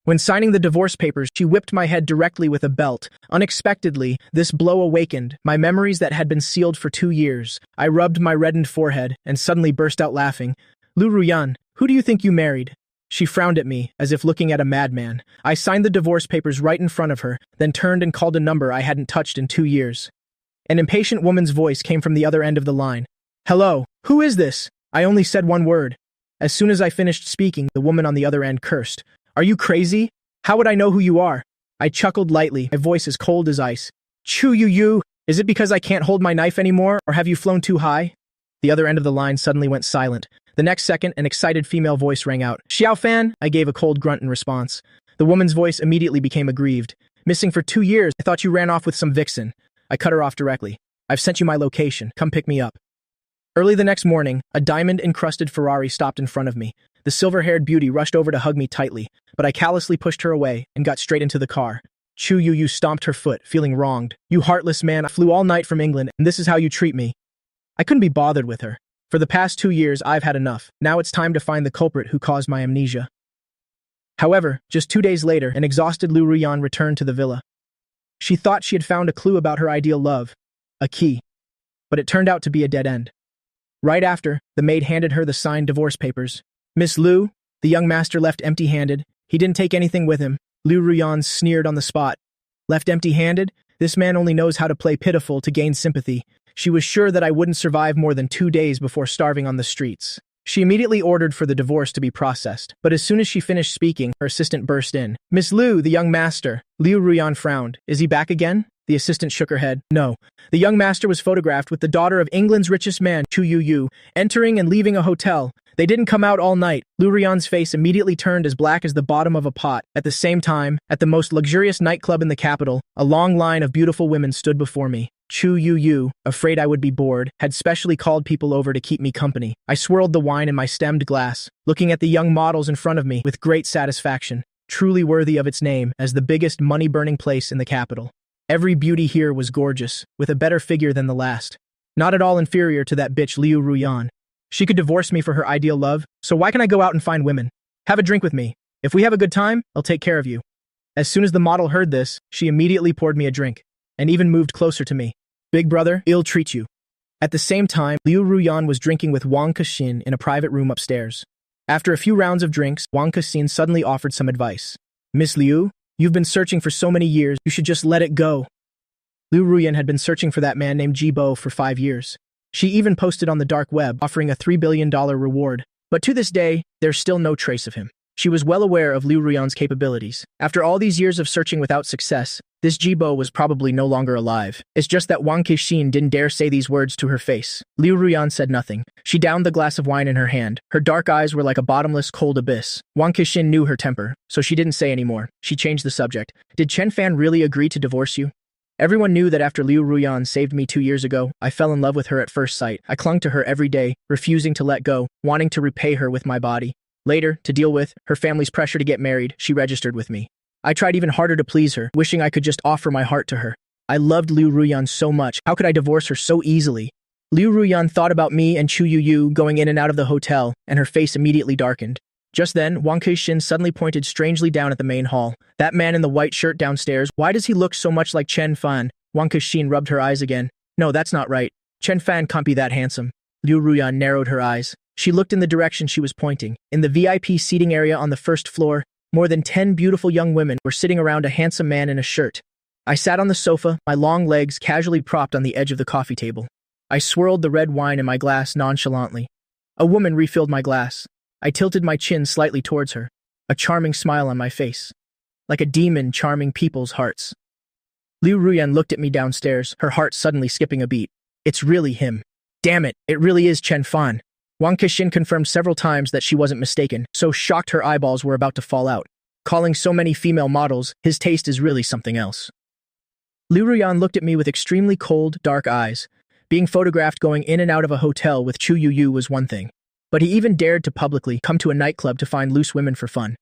When signing the divorce papers, she whipped my head directly with a belt. Unexpectedly, this blow awakened my memories that had been sealed for 2 years. I rubbed my reddened forehead and suddenly burst out laughing. Lu Ruyan, who do you think you married? She frowned at me, as if looking at a madman. I signed the divorce papers right in front of her, then turned and called a number I hadn't touched in 2 years. An impatient woman's voice came from the other end of the line. Hello, who is this? I only said one word. As soon as I finished speaking, the woman on the other end cursed. Are you crazy? How would I know who you are? I chuckled lightly, my voice as cold as ice. Chu you, is it because I can't hold my knife anymore, or have you flown too high? The other end of the line suddenly went silent. The next second, an excited female voice rang out. Xiao Fan? I gave a cold grunt in response. The woman's voice immediately became aggrieved. Missing for 2 years, I thought you ran off with some vixen. I cut her off directly. I've sent you my location. Come pick me up. Early the next morning, a diamond-encrusted Ferrari stopped in front of me. The silver-haired beauty rushed over to hug me tightly, but I callously pushed her away and got straight into the car. Chu Yu stomped her foot, feeling wronged. You heartless man, I flew all night from England, and this is how you treat me. I couldn't be bothered with her. For the past 2 years, I've had enough. Now it's time to find the culprit who caused my amnesia. However, just 2 days later, an exhausted Lu Ruyan returned to the villa. She thought she had found a clue about her ideal love, a key, but it turned out to be a dead end. Right after, the maid handed her the signed divorce papers. Miss Lu, the young master left empty-handed. He didn't take anything with him. Lu Ruyan sneered on the spot. Left empty-handed? This man only knows how to play pitiful to gain sympathy. She was sure that I wouldn't survive more than 2 days before starving on the streets. She immediately ordered for the divorce to be processed, but as soon as she finished speaking, her assistant burst in. Miss Lu, the young master. Liu Ruyan frowned. Is he back again? The assistant shook her head. No. The young master was photographed with the daughter of England's richest man, Chu Yu, entering and leaving a hotel. They didn't come out all night. Lu Ruyan's face immediately turned as black as the bottom of a pot. At the same time, at the most luxurious nightclub in the capital, a long line of beautiful women stood before me. Chu Yu, afraid I would be bored, had specially called people over to keep me company. I swirled the wine in my stemmed glass, looking at the young models in front of me with great satisfaction, truly worthy of its name as the biggest money-burning place in the capital. Every beauty here was gorgeous, with a better figure than the last. Not at all inferior to that bitch Liu Ruyan. She could divorce me for her ideal love, so why can't I go out and find women? Have a drink with me. If we have a good time, I'll take care of you. As soon as the model heard this, she immediately poured me a drink, and even moved closer to me. Big brother, I'll treat you. At the same time, Liu Ruyan was drinking with Wang Kexin in a private room upstairs. After a few rounds of drinks, Wang Kexin suddenly offered some advice. Miss Liu, you've been searching for so many years, you should just let it go. Liu Ruyan had been searching for that man named Jibo for 5 years. She even posted on the dark web, offering a $3 billion reward. But to this day, there's still no trace of him. She was well aware of Liu Ruyan's capabilities. After all these years of searching without success, this Jibo was probably no longer alive. It's just that Wang Kexin didn't dare say these words to her face. Liu Ruyan said nothing. She downed the glass of wine in her hand. Her dark eyes were like a bottomless, cold abyss. Wang Kexin knew her temper, so she didn't say anymore. She changed the subject. Did Chen Fan really agree to divorce you? Everyone knew that after Liu Ruyan saved me 2 years ago, I fell in love with her at first sight. I clung to her every day, refusing to let go, wanting to repay her with my body. Later, to deal with her family's pressure to get married, she registered with me. I tried even harder to please her, wishing I could just offer my heart to her. I loved Liu Ruyan so much. How could I divorce her so easily? Liu Ruyan thought about me and Chu Yu going in and out of the hotel, and her face immediately darkened. Just then, Wang Kexin suddenly pointed strangely down at the main hall. That man in the white shirt downstairs, why does he look so much like Chen Fan? Wang Kexin rubbed her eyes again. No, that's not right. Chen Fan can't be that handsome. Liu Ruyan narrowed her eyes. She looked in the direction she was pointing. In the VIP seating area on the first floor, more than 10 beautiful young women were sitting around a handsome man in a shirt. I sat on the sofa, my long legs casually propped on the edge of the coffee table. I swirled the red wine in my glass nonchalantly. A woman refilled my glass. I tilted my chin slightly towards her, a charming smile on my face, like a demon charming people's hearts. Liu Ruyan looked at me downstairs, her heart suddenly skipping a beat. It's really him. Damn it, it really is Chen Fan. Wang Kexin confirmed several times that she wasn't mistaken, so shocked her eyeballs were about to fall out. Calling so many female models, his taste is really something else. Liu Ruyan looked at me with extremely cold, dark eyes. Being photographed going in and out of a hotel with Chu Yu was one thing. But he even dared to publicly come to a nightclub to find loose women for fun.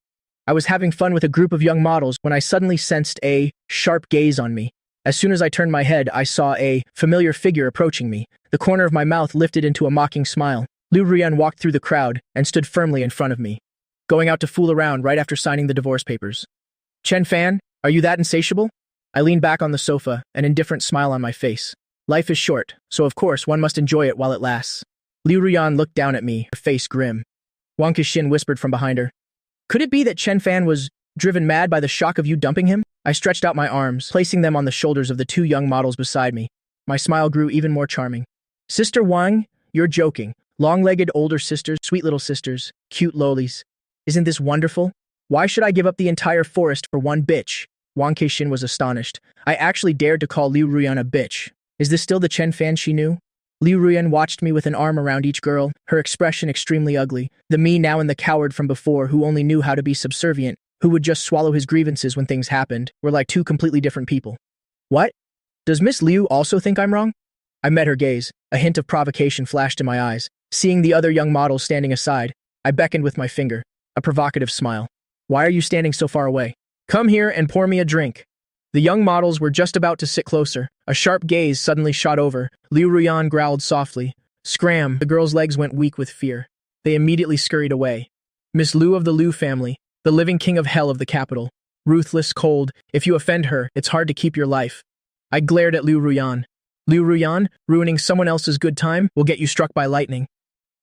I was having fun with a group of young models when I suddenly sensed a sharp gaze on me. As soon as I turned my head, I saw a familiar figure approaching me. The corner of my mouth lifted into a mocking smile. Liu Ruyan walked through the crowd and stood firmly in front of me. going out to fool around right after signing the divorce papers. Chen Fan, are you that insatiable? I leaned back on the sofa, an indifferent smile on my face. Life is short, so of course one must enjoy it while it lasts. Liu Ruyan looked down at me, her face grim. Wang Kexin whispered from behind her. Could it be that Chen Fan was driven mad by the shock of you dumping him? I stretched out my arms, placing them on the shoulders of the two young models beside me. My smile grew even more charming. Sister Wang, you're joking. Long-legged older sisters, sweet little sisters, cute lolies. Isn't this wonderful? Why should I give up the entire forest for one bitch? Wang Kexin was astonished. I actually dared to call Liu Ruyan a bitch. Is this still the Chen Fan she knew? Liu Ruyan watched me with an arm around each girl, her expression extremely ugly. The me now and the coward from before who only knew how to be subservient, who would just swallow his grievances when things happened, were like two completely different people. What? Does Miss Liu also think I'm wrong? I met her gaze. A hint of provocation flashed in my eyes. Seeing the other young models standing aside, I beckoned with my finger, a provocative smile. Why are you standing so far away? Come here and pour me a drink. The young models were just about to sit closer. A sharp gaze suddenly shot over. Liu Ruyan growled softly. Scram! The girls' legs went weak with fear. They immediately scurried away. Miss Liu of the Liu family, the living king of hell of the capital. Ruthless, cold. If you offend her, it's hard to keep your life. I glared at Liu Ruyan. Liu Ruyan, ruining someone else's good time will get you struck by lightning.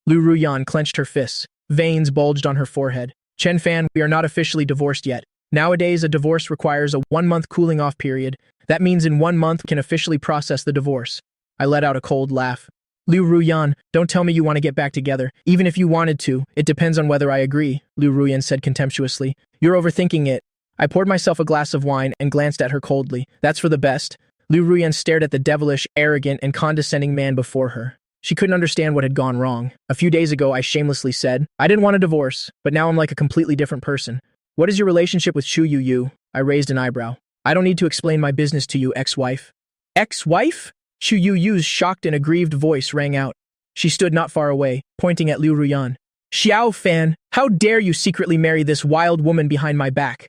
Liu Ruyan clenched her fists. Veins bulged on her forehead. Chen Fan, we are not officially divorced yet. Nowadays, a divorce requires a 1-month cooling-off period. That means in 1 month can officially process the divorce. I let out a cold laugh. Liu Ruyan, don't tell me you want to get back together. Even if you wanted to, it depends on whether I agree, Liu Ruyan said contemptuously. You're overthinking it. I poured myself a glass of wine and glanced at her coldly. That's for the best. Liu Ruyan stared at the devilish, arrogant, and condescending man before her. She couldn't understand what had gone wrong. A few days ago, I shamelessly said, I didn't want a divorce, but now I'm like a completely different person. What is your relationship with Chu Yu? I raised an eyebrow. I don't need to explain my business to you, ex-wife. Ex-wife? Chu Yu's shocked and aggrieved voice rang out. She stood not far away, pointing at Liu Ruyan. Xiao Fan, how dare you secretly marry this wild woman behind my back?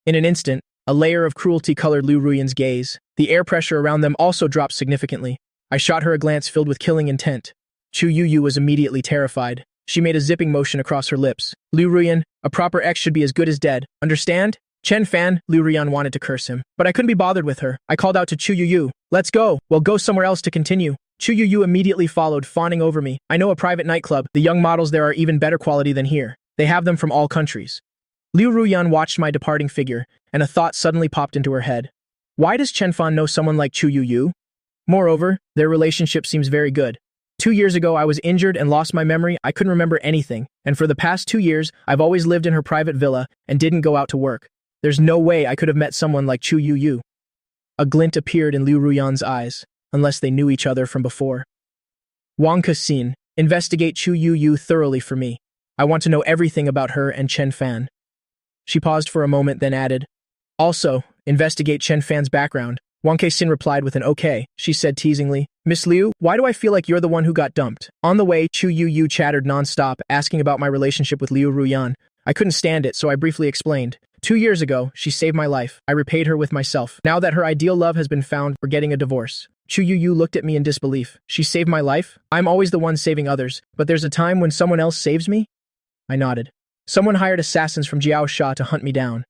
In an instant, a layer of cruelty colored Liu Ruyan's gaze. The air pressure around them also dropped significantly. I shot her a glance filled with killing intent. Chu Yu was immediately terrified. She made a zipping motion across her lips. Liu Ruyan, a proper ex should be as good as dead. Understand? Chen Fan, Liu Ruyan wanted to curse him. But I couldn't be bothered with her. I called out to Chu Yu. Let's go. We'll go somewhere else to continue. Chu Yu immediately followed, fawning over me. I know a private nightclub. The young models there are even better quality than here. They have them from all countries. Liu Ruyan watched my departing figure, and a thought suddenly popped into her head. Why does Chen Fan know someone like Chu Yu? Moreover, their relationship seems very good. 2 years ago, I was injured and lost my memory. I couldn't remember anything. And for the past 2 years, I've always lived in her private villa and didn't go out to work. There's no way I could have met someone like Chu Yu. A glint appeared in Liu Ruyan's eyes, unless they knew each other from before. Wang Kexin, investigate Chu Yu thoroughly for me. I want to know everything about her and Chen Fan. She paused for a moment, then added, also, investigate Chen Fan's background. Wang Kexin replied with an okay. She said teasingly, Miss Liu, why do I feel like you're the one who got dumped? On the way, Chu Yu chattered non-stop, asking about my relationship with Liu Ruyan. I couldn't stand it, so I briefly explained. 2 years ago, she saved my life. I repaid her with myself. Now that her ideal love has been found, we're getting a divorce. Chu Yu looked at me in disbelief. She saved my life? I'm always the one saving others, but there's a time when someone else saves me? I nodded. Someone hired assassins from Jiao Sha to hunt me down.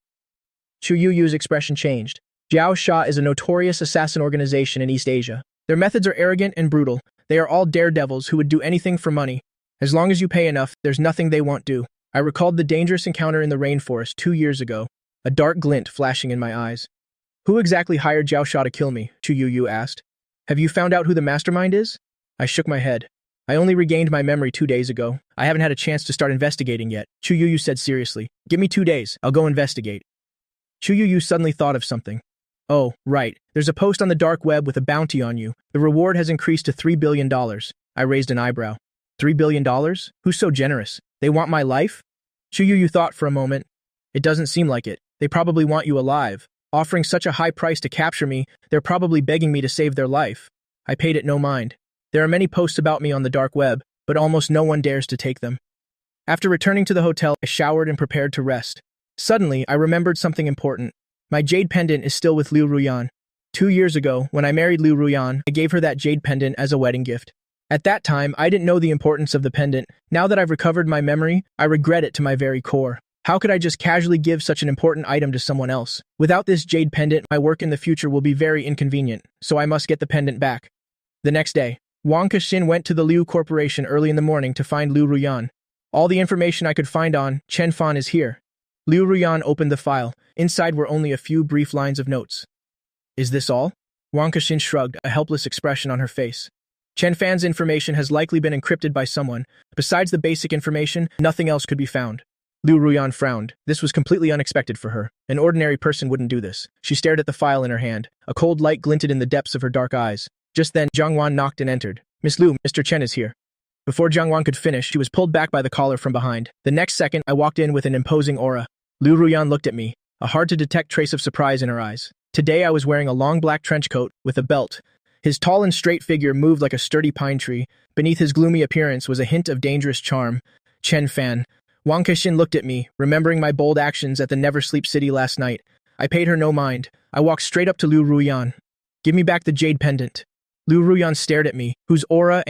Chu Yu's expression changed. Jiao Sha is a notorious assassin organization in East Asia. Their methods are arrogant and brutal. They are all daredevils who would do anything for money. As long as you pay enough, there's nothing they won't do. I recalled the dangerous encounter in the rainforest 2 years ago, a dark glint flashing in my eyes. Who exactly hired Jiao Sha to kill me? Chu Yu asked. Have you found out who the mastermind is? I shook my head. I only regained my memory 2 days ago. I haven't had a chance to start investigating yet. Chu Yu said seriously. Give me 2 days. I'll go investigate. Chu Yu suddenly thought of something. Oh, right. There's a post on the dark web with a bounty on you. The reward has increased to $3 billion. I raised an eyebrow. $3 billion? Who's so generous? They want my life? Chu Yu thought for a moment. It doesn't seem like it. They probably want you alive. Offering such a high price to capture me, they're probably begging me to save their life. I paid it no mind. There are many posts about me on the dark web, but almost no one dares to take them. After returning to the hotel, I showered and prepared to rest. Suddenly, I remembered something important. My jade pendant is still with Liu Ruyan. 2 years ago, when I married Liu Ruyan, I gave her that jade pendant as a wedding gift. At that time, I didn't know the importance of the pendant. Now that I've recovered my memory, I regret it to my very core. How could I just casually give such an important item to someone else? Without this jade pendant, my work in the future will be very inconvenient, so I must get the pendant back. The next day, Wang Kexin went to the Liu Corporation early in the morning to find Liu Ruyan. All the information I could find on Chen Fan is here. Liu Ruyan opened the file. Inside were only a few brief lines of notes. Is this all? Wang Kexin shrugged, a helpless expression on her face. Chen Fan's information has likely been encrypted by someone. Besides the basic information, nothing else could be found. Liu Ruyan frowned. This was completely unexpected for her. An ordinary person wouldn't do this. She stared at the file in her hand. A cold light glinted in the depths of her dark eyes. Just then, Zhang Wan knocked and entered. Miss Liu, Mr. Chen is here. Before Zhang Wan could finish, she was pulled back by the collar from behind. The next second, I walked in with an imposing aura. Liu Ruyan looked at me, a hard-to-detect trace of surprise in her eyes. Today I was wearing a long black trench coat with a belt. His tall and straight figure moved like a sturdy pine tree. Beneath his gloomy appearance was a hint of dangerous charm. Chen Fan. Wang Kexin looked at me, remembering my bold actions at the Never Sleep City last night. I paid her no mind. I walked straight up to Liu Ruyan. Give me back the jade pendant. Liu Ruyan stared at me, whose aura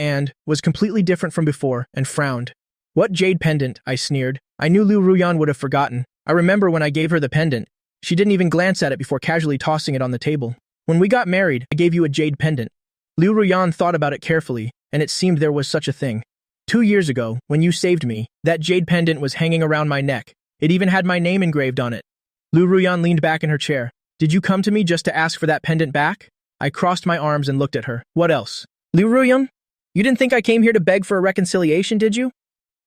was completely different from before, and frowned. What jade pendant? I sneered. I knew Liu Ruyan would have forgotten. I remember when I gave her the pendant. She didn't even glance at it before casually tossing it on the table. When we got married, I gave you a jade pendant. Liu Ruyan thought about it carefully, and it seemed there was such a thing. 2 years ago, when you saved me, that jade pendant was hanging around my neck. It even had my name engraved on it. Liu Ruyan leaned back in her chair. Did you come to me just to ask for that pendant back? I crossed my arms and looked at her. What else? Liu Ruyan? You didn't think I came here to beg for a reconciliation, did you?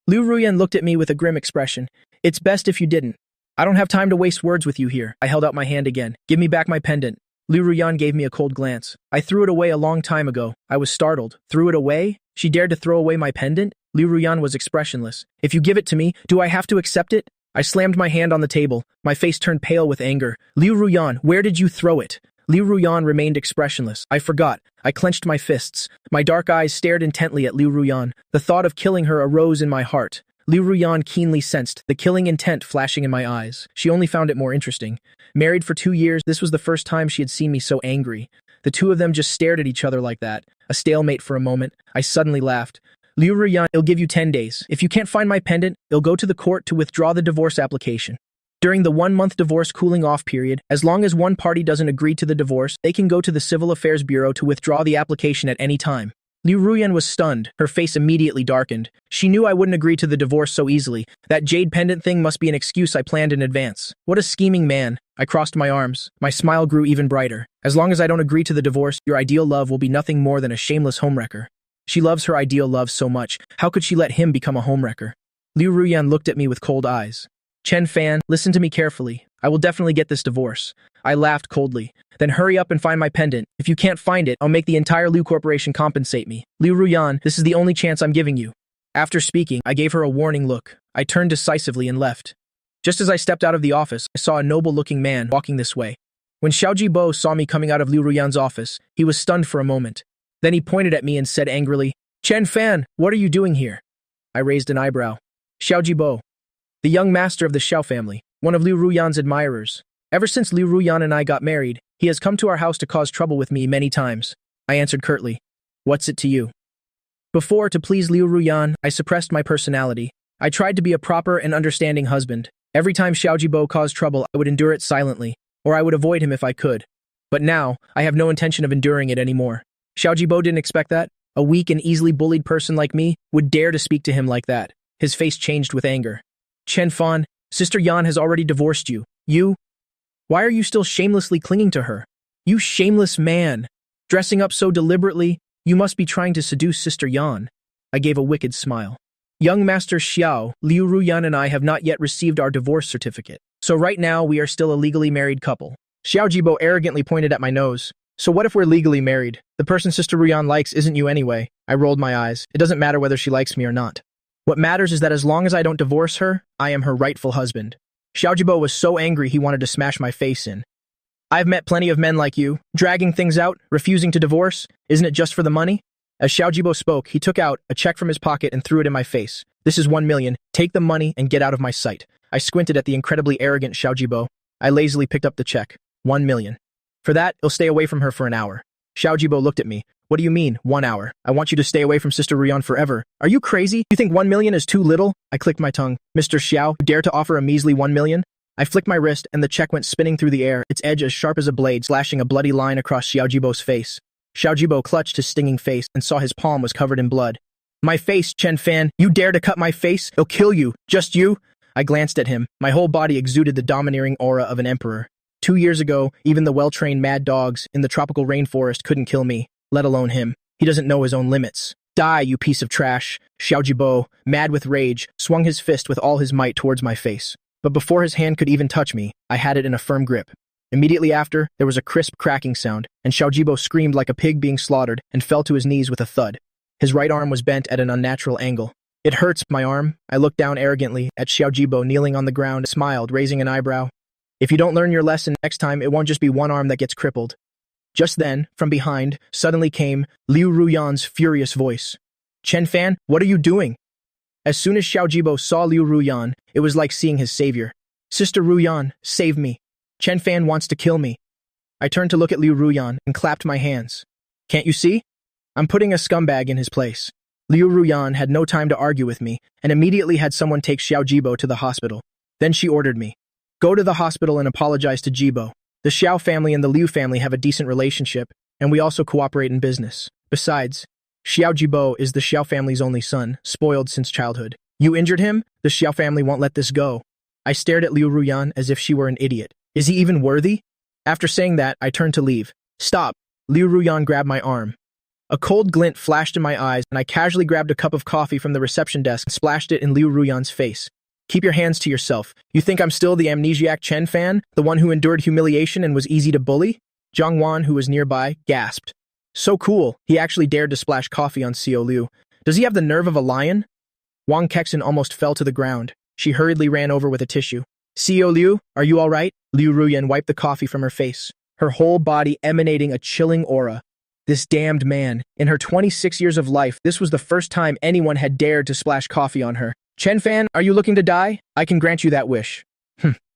Liu Ruyan looked at me with a grim expression. It's best if you didn't. I don't have time to waste words with you here. I held out my hand again. Give me back my pendant. Liu Ruyan gave me a cold glance. I threw it away a long time ago. I was startled. Threw it away? She dared to throw away my pendant? Liu Ruyan was expressionless. If you give it to me, do I have to accept it? I slammed my hand on the table. My face turned pale with anger. Liu Ruyan, where did you throw it? Liu Ruyan remained expressionless. I forgot. I clenched my fists. My dark eyes stared intently at Liu Ruyan. The thought of killing her arose in my heart. Liu Ruyan keenly sensed the killing intent flashing in my eyes. She only found it more interesting. Married for 2 years, this was the first time she had seen me so angry. The two of them just stared at each other like that. A stalemate for a moment. I suddenly laughed. Liu Ruyan, it'll give you 10 days. If you can't find my pendant, it'll go to the court to withdraw the divorce application. During the 1-month divorce cooling-off period, as long as one party doesn't agree to the divorce, they can go to the Civil Affairs Bureau to withdraw the application at any time. Liu Ruyan was stunned. Her face immediately darkened. She knew I wouldn't agree to the divorce so easily. That jade pendant thing must be an excuse I planned in advance. What a scheming man. I crossed my arms. My smile grew even brighter. As long as I don't agree to the divorce, your ideal love will be nothing more than a shameless homewrecker. She loves her ideal love so much. How could she let him become a homewrecker? Liu Ruyan looked at me with cold eyes. Chen Fan, listen to me carefully. I will definitely get this divorce. I laughed coldly. Then hurry up and find my pendant. If you can't find it, I'll make the entire Liu Corporation compensate me. Liu Ruyan, this is the only chance I'm giving you. After speaking, I gave her a warning look. I turned decisively and left. Just as I stepped out of the office, I saw a noble-looking man walking this way. When Xiaojibo saw me coming out of Liu Ruyan's office, he was stunned for a moment. Then he pointed at me and said angrily, Chen Fan, what are you doing here? I raised an eyebrow. Xiaojibo, the young master of the Xiao family, one of Liu Ruyan's admirers. Ever since Liu Ruyan and I got married, he has come to our house to cause trouble with me many times. I answered curtly. What's it to you? Before, to please Liu Ruyan, I suppressed my personality. I tried to be a proper and understanding husband. Every time Xiaojibo caused trouble, I would endure it silently, or I would avoid him if I could. But now, I have no intention of enduring it anymore. Xiaojibo didn't expect that. A weak and easily bullied person like me would dare to speak to him like that. His face changed with anger. Chen Fan, Sister Yan has already divorced you. Why are you still shamelessly clinging to her? You shameless man. Dressing up so deliberately, you must be trying to seduce Sister Yan. I gave a wicked smile. Young Master Xiao, Liu Ruyan and I have not yet received our divorce certificate. So right now, we are still a legally married couple. Xiaojibo arrogantly pointed at my nose. So what if we're legally married? The person Sister Ruyan likes isn't you anyway. I rolled my eyes. It doesn't matter whether she likes me or not. What matters is that as long as I don't divorce her, I am her rightful husband. Xiaojibo was so angry he wanted to smash my face in. I've met plenty of men like you, dragging things out, refusing to divorce. Isn't it just for the money? As Xiaojibo spoke, he took out a check from his pocket and threw it in my face. This is 1 million. Take the money and get out of my sight. I squinted at the incredibly arrogant Xiaojibo. I lazily picked up the check. 1 million. For that, he'll stay away from her for an hour. Xiaojibo looked at me. What do you mean, 1 hour? I want you to stay away from Sister Ruyan forever. Are you crazy? You think 1 million is too little? I clicked my tongue. Mr. Xiao, you dare to offer a measly 1 million? I flicked my wrist, and the check went spinning through the air, its edge as sharp as a blade, slashing a bloody line across Xiao Jibo's face. Xiao Jibo clutched his stinging face and saw his palm was covered in blood. My face, Chen Fan, you dare to cut my face? I'll kill you. Just you? I glanced at him. My whole body exuded the domineering aura of an emperor. 2 years ago, even the well-trained mad dogs in the tropical rainforest couldn't kill me, let alone him. He doesn't know his own limits. Die, you piece of trash. Xiao Jibo, mad with rage, swung his fist with all his might towards my face. But before his hand could even touch me, I had it in a firm grip. Immediately after, there was a crisp cracking sound, and Xiao Jibo screamed like a pig being slaughtered and fell to his knees with a thud. His right arm was bent at an unnatural angle. It hurts, my arm. I looked down arrogantly at Xiao Jibo kneeling on the ground, smiled, raising an eyebrow. If you don't learn your lesson next time, it won't just be one arm that gets crippled. Just then, from behind, suddenly came Liu Ruyan's furious voice. Chen Fan, what are you doing? As soon as Xiao Jibo saw Liu Ruyan, it was like seeing his savior. Sister Ruyan, save me. Chen Fan wants to kill me. I turned to look at Liu Ruyan and clapped my hands. Can't you see? I'm putting a scumbag in his place. Liu Ruyan had no time to argue with me and immediately had someone take Xiao Jibo to the hospital. Then she ordered me. Go to the hospital and apologize to Jibo. The Xiao family and the Liu family have a decent relationship, and we also cooperate in business. Besides, Xiao Jibo is the Xiao family's only son, spoiled since childhood. You injured him? The Xiao family won't let this go. I stared at Liu Ruyan as if she were an idiot. Is he even worthy? After saying that, I turned to leave. Stop! Liu Ruyan grabbed my arm. A cold glint flashed in my eyes, and I casually grabbed a cup of coffee from the reception desk and splashed it in Liu Ruyan's face. Keep your hands to yourself. You think I'm still the amnesiac Chen Fan, the one who endured humiliation and was easy to bully? Zhang Wan, who was nearby, gasped. So cool, he actually dared to splash coffee on Xiao Liu. Does he have the nerve of a lion? Wang Kexin almost fell to the ground. She hurriedly ran over with a tissue. Xiao Liu, are you all right? Liu Ruyan wiped the coffee from her face, her whole body emanating a chilling aura. This damned man. In her 26 years of life, this was the first time anyone had dared to splash coffee on her. Chen Fan, are you looking to die? I can grant you that wish.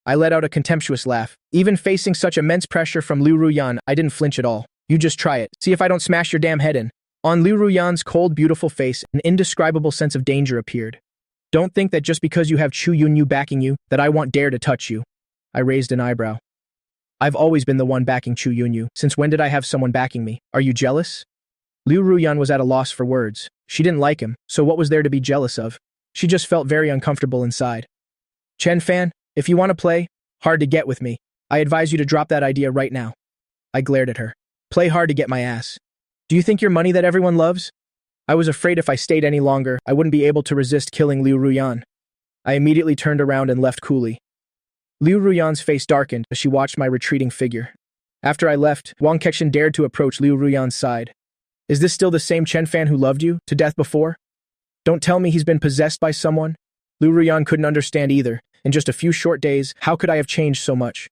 I let out a contemptuous laugh. Even facing such immense pressure from Liu Ruyan, I didn't flinch at all. You just try it. See if I don't smash your damn head in. On Liu Ruyan's cold, beautiful face, an indescribable sense of danger appeared. Don't think that just because you have Chu Yunyu backing you, that I won't dare to touch you. I raised an eyebrow. I've always been the one backing Chu Yunyu. Since when did I have someone backing me? Are you jealous? Liu Ruyan was at a loss for words. She didn't like him, so what was there to be jealous of? She just felt very uncomfortable inside. Chen Fan, if you want to play hard to get with me, I advise you to drop that idea right now. I glared at her. Play hard to get my ass. Do you think you're money that everyone loves? I was afraid if I stayed any longer, I wouldn't be able to resist killing Liu Ruyan. I immediately turned around and left coolly. Liu Ruyan's face darkened as she watched my retreating figure. After I left, Wang Kexin dared to approach Liu Ruyan's side. Is this still the same Chen Fan who loved you to death before? Don't tell me he's been possessed by someone. Liu Ruyan couldn't understand either. In just a few short days, how could I have changed so much?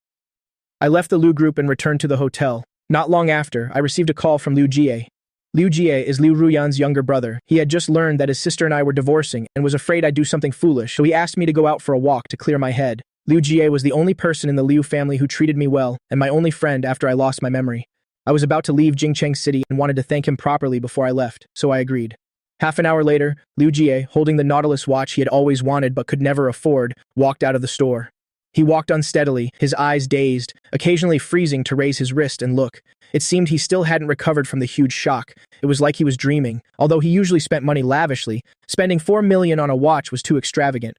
I left the Liu group and returned to the hotel. Not long after, I received a call from Liu Jie. Liu Jie is Liu Ruyan's younger brother. He had just learned that his sister and I were divorcing and was afraid I'd do something foolish, so he asked me to go out for a walk to clear my head. Liu Jie was the only person in the Liu family who treated me well, and my only friend after I lost my memory. I was about to leave Jingcheng City and wanted to thank him properly before I left, so I agreed. Half an hour later, Liu Jie, holding the Nautilus watch he had always wanted but could never afford, walked out of the store. He walked unsteadily, his eyes dazed, occasionally freezing to raise his wrist and look. It seemed he still hadn't recovered from the huge shock. It was like he was dreaming. Although he usually spent money lavishly, spending 4 million on a watch was too extravagant.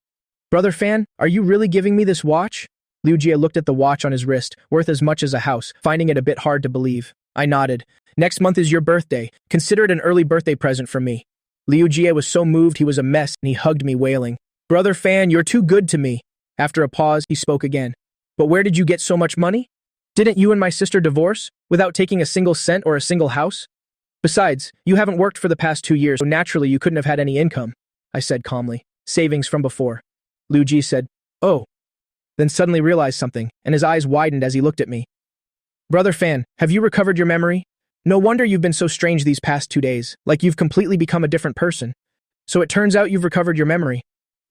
Brother Fan, are you really giving me this watch? Liu Jie looked at the watch on his wrist, worth as much as a house, finding it a bit hard to believe. I nodded. Next month is your birthday. Consider it an early birthday present from me. Liu Jie was so moved he was a mess and he hugged me wailing. Brother Fan, you're too good to me. After a pause, he spoke again. But where did you get so much money? Didn't you and my sister divorce, without taking a single cent or a single house? Besides, you haven't worked for the past 2 years, so naturally you couldn't have had any income, I said calmly. Savings from before. Liu Jie said, oh. Then suddenly realized something, and his eyes widened as he looked at me. Brother Fan, have you recovered your memory? No wonder you've been so strange these past 2 days, like you've completely become a different person. So it turns out you've recovered your memory.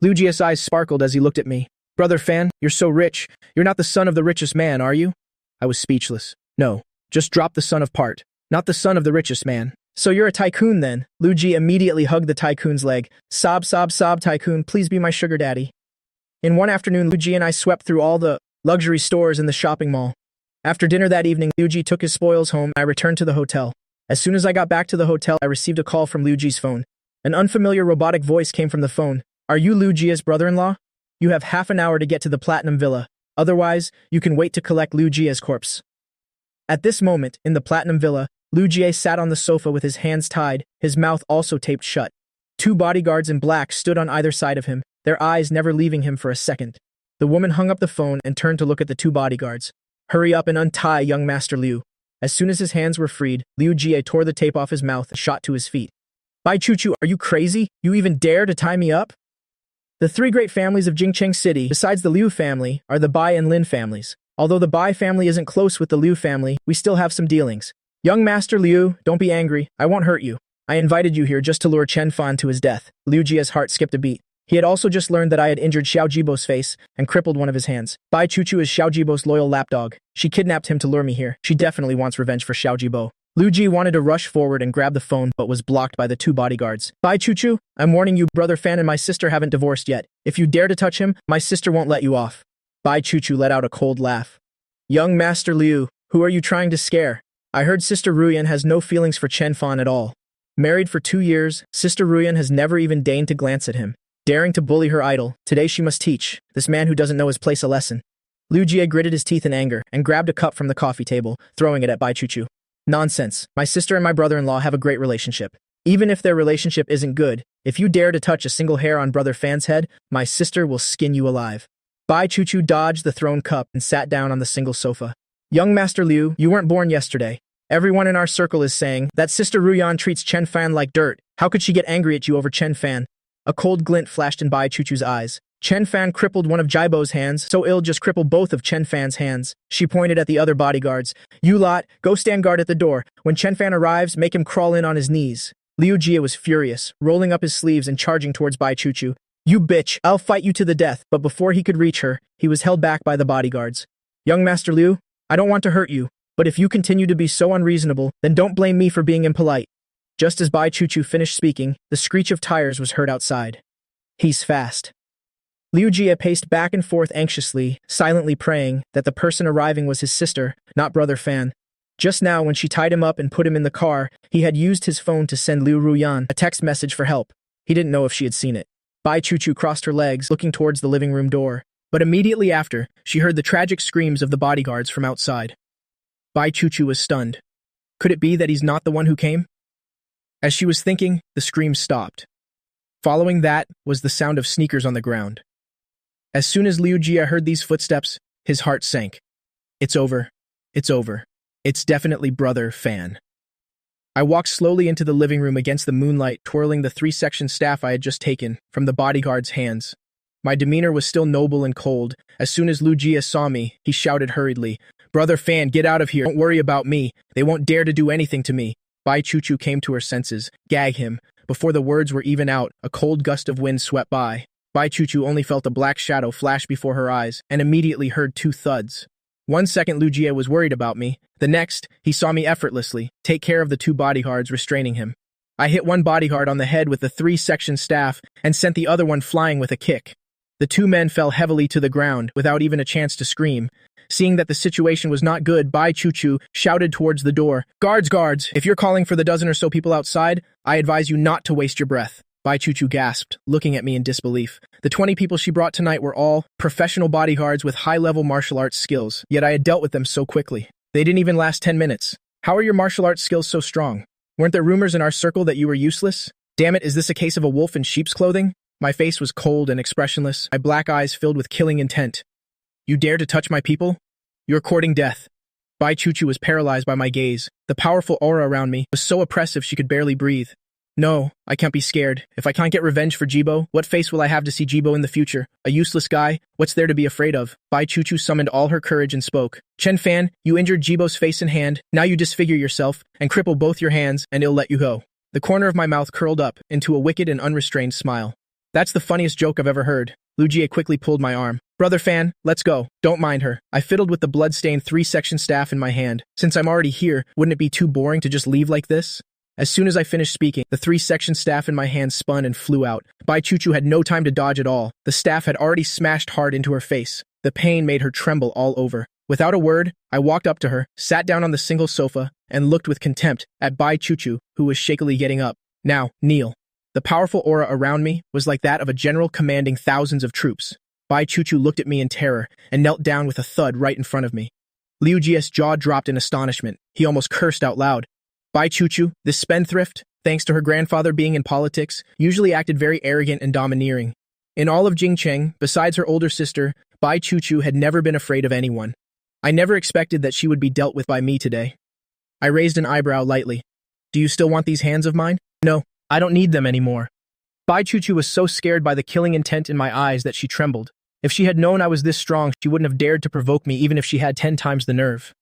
Liu Jie's eyes sparkled as he looked at me. Brother Fan, you're so rich. You're not the son of the richest man, are you? I was speechless. No, just drop the son of part. Not the son of the richest man. So you're a tycoon then? Lu Ji immediately hugged the tycoon's leg. Sob, sob, sob, tycoon, please be my sugar daddy. In one afternoon, Lu Ji and I swept through all the luxury stores in the shopping mall. After dinner that evening, Lu Ji took his spoils home and I returned to the hotel. As soon as I got back to the hotel, I received a call from Lu Ji's phone. An unfamiliar robotic voice came from the phone. Are you Lu Ji's brother-in-law? You have half an hour to get to the Platinum Villa. Otherwise, you can wait to collect Lu Ji's corpse. At this moment, in the Platinum Villa, Lu Jie sat on the sofa with his hands tied, his mouth also taped shut. Two bodyguards in black stood on either side of him, their eyes never leaving him for a second. The woman hung up the phone and turned to look at the two bodyguards. Hurry up and untie young Master Liu. As soon as his hands were freed, Liu Jie tore the tape off his mouth and shot to his feet. Bai Chuchu, are you crazy? You even dare to tie me up? The three great families of Jingcheng City, besides the Liu family, are the Bai and Lin families. Although the Bai family isn't close with the Liu family, we still have some dealings. Young Master Liu, don't be angry. I won't hurt you. I invited you here just to lure Chen Fan to his death. Liu Jie's heart skipped a beat. He had also just learned that I had injured Xiao Jibo's face and crippled one of his hands. Bai Chuchu is Xiao Jibo's loyal lapdog. She kidnapped him to lure me here. She definitely wants revenge for Xiao Jibo. Liu Ji wanted to rush forward and grab the phone but was blocked by the two bodyguards. Bai Chuchu, I'm warning you, brother Fan and my sister haven't divorced yet. If you dare to touch him, my sister won't let you off. Bai Chuchu let out a cold laugh. Young Master Liu, who are you trying to scare? I heard Sister Ruyan has no feelings for Chen Fan at all. Married for 2 years, Sister Ruyan has never even deigned to glance at him. Daring to bully her idol, today she must teach this man who doesn't know his place a lesson. Liu Jie gritted his teeth in anger and grabbed a cup from the coffee table, throwing it at Bai Chuchu. Nonsense. My sister and my brother-in-law have a great relationship. Even if their relationship isn't good, if you dare to touch a single hair on Brother Fan's head, my sister will skin you alive. Bai Chuchu dodged the thrown cup and sat down on the single sofa. Young Master Liu, you weren't born yesterday. Everyone in our circle is saying that Sister Ruyan treats Chen Fan like dirt. How could she get angry at you over Chen Fan? A cold glint flashed in Bai Chuchu's eyes. Chen Fan crippled one of Jibo's hands, so ill just cripple both of Chen Fan's hands. She pointed at the other bodyguards. You lot, go stand guard at the door. When Chen Fan arrives, make him crawl in on his knees. Liu Jie was furious, rolling up his sleeves and charging towards Bai Chuchu. You bitch, I'll fight you to the death. But before he could reach her, he was held back by the bodyguards. Young Master Liu, I don't want to hurt you, but if you continue to be so unreasonable, then don't blame me for being impolite. Just as Bai Chuchu finished speaking, the screech of tires was heard outside. He's fast. Liu Jie paced back and forth anxiously, silently praying that the person arriving was his sister, not Brother Fan. Just now, when she tied him up and put him in the car, he had used his phone to send Liu Ruyan a text message for help. He didn't know if she had seen it. Bai Chuchu crossed her legs, looking towards the living room door. But immediately after, she heard the tragic screams of the bodyguards from outside. Bai Chuchu was stunned. Could it be that he's not the one who came? As she was thinking, the screams stopped. Following that was the sound of sneakers on the ground. As soon as Liu Jie heard these footsteps, his heart sank. It's over. It's over. It's definitely Brother Fan. I walked slowly into the living room against the moonlight, twirling the 3-section staff I had just taken from the bodyguard's hands. My demeanor was still noble and cold. As soon as Liu Jie saw me, he shouted hurriedly, Brother Fan, get out of here. Don't worry about me. They won't dare to do anything to me. Bai Chuchu came to her senses. Gag him. Before the words were even out, a cold gust of wind swept by. Bai Chuchu only felt a black shadow flash before her eyes and immediately heard 2 thuds. 1 second Liu Jie was worried about me. The next, he saw me effortlessly take care of the 2 bodyguards restraining him. I hit one bodyguard on the head with the 3-section staff and sent the other one flying with a kick. The 2 men fell heavily to the ground without even a chance to scream. Seeing that the situation was not good, Bai Chuchu shouted towards the door, Guards, guards, if you're calling for the dozen or so people outside, I advise you not to waste your breath. Bai Chuchu gasped, looking at me in disbelief. The 20 people she brought tonight were all professional bodyguards with high-level martial arts skills, yet I had dealt with them so quickly. They didn't even last 10 minutes. How are your martial arts skills so strong? Weren't there rumors in our circle that you were useless? Damn it, is this a case of a wolf in sheep's clothing? My face was cold and expressionless, my black eyes filled with killing intent. You dare to touch my people? You're courting death. Bai Chuchu was paralyzed by my gaze. The powerful aura around me was so oppressive she could barely breathe. No, I can't be scared. If I can't get revenge for Jibo, what face will I have to see Jibo in the future? A useless guy? What's there to be afraid of? Bai Chuchu summoned all her courage and spoke. Chen Fan, you injured Jibo's face and hand. Now you disfigure yourself and cripple both your hands and he'll let you go. The corner of my mouth curled up into a wicked and unrestrained smile. That's the funniest joke I've ever heard. Liu Jie quickly pulled my arm. Brother Fan, let's go. Don't mind her. I fiddled with the blood-stained 3-section staff in my hand. Since I'm already here, wouldn't it be too boring to just leave like this? As soon as I finished speaking, the 3-section staff in my hand spun and flew out. Bai Chuchu had no time to dodge at all. The staff had already smashed hard into her face. The pain made her tremble all over. Without a word, I walked up to her, sat down on the single sofa, and looked with contempt at Bai Chuchu, who was shakily getting up. Now, kneel. The powerful aura around me was like that of a general commanding thousands of troops. Bai Chuchu looked at me in terror and knelt down with a thud right in front of me. Liu Jie's jaw dropped in astonishment. He almost cursed out loud. Bai Chuchu, this spendthrift, thanks to her grandfather being in politics, usually acted very arrogant and domineering. In all of Jingcheng, besides her older sister, Bai Chuchu had never been afraid of anyone. I never expected that she would be dealt with by me today. I raised an eyebrow lightly. Do you still want these hands of mine? No, I don't need them anymore. Bai Chuchu was so scared by the killing intent in my eyes that she trembled. If she had known I was this strong, she wouldn't have dared to provoke me even if she had 10 times the nerve.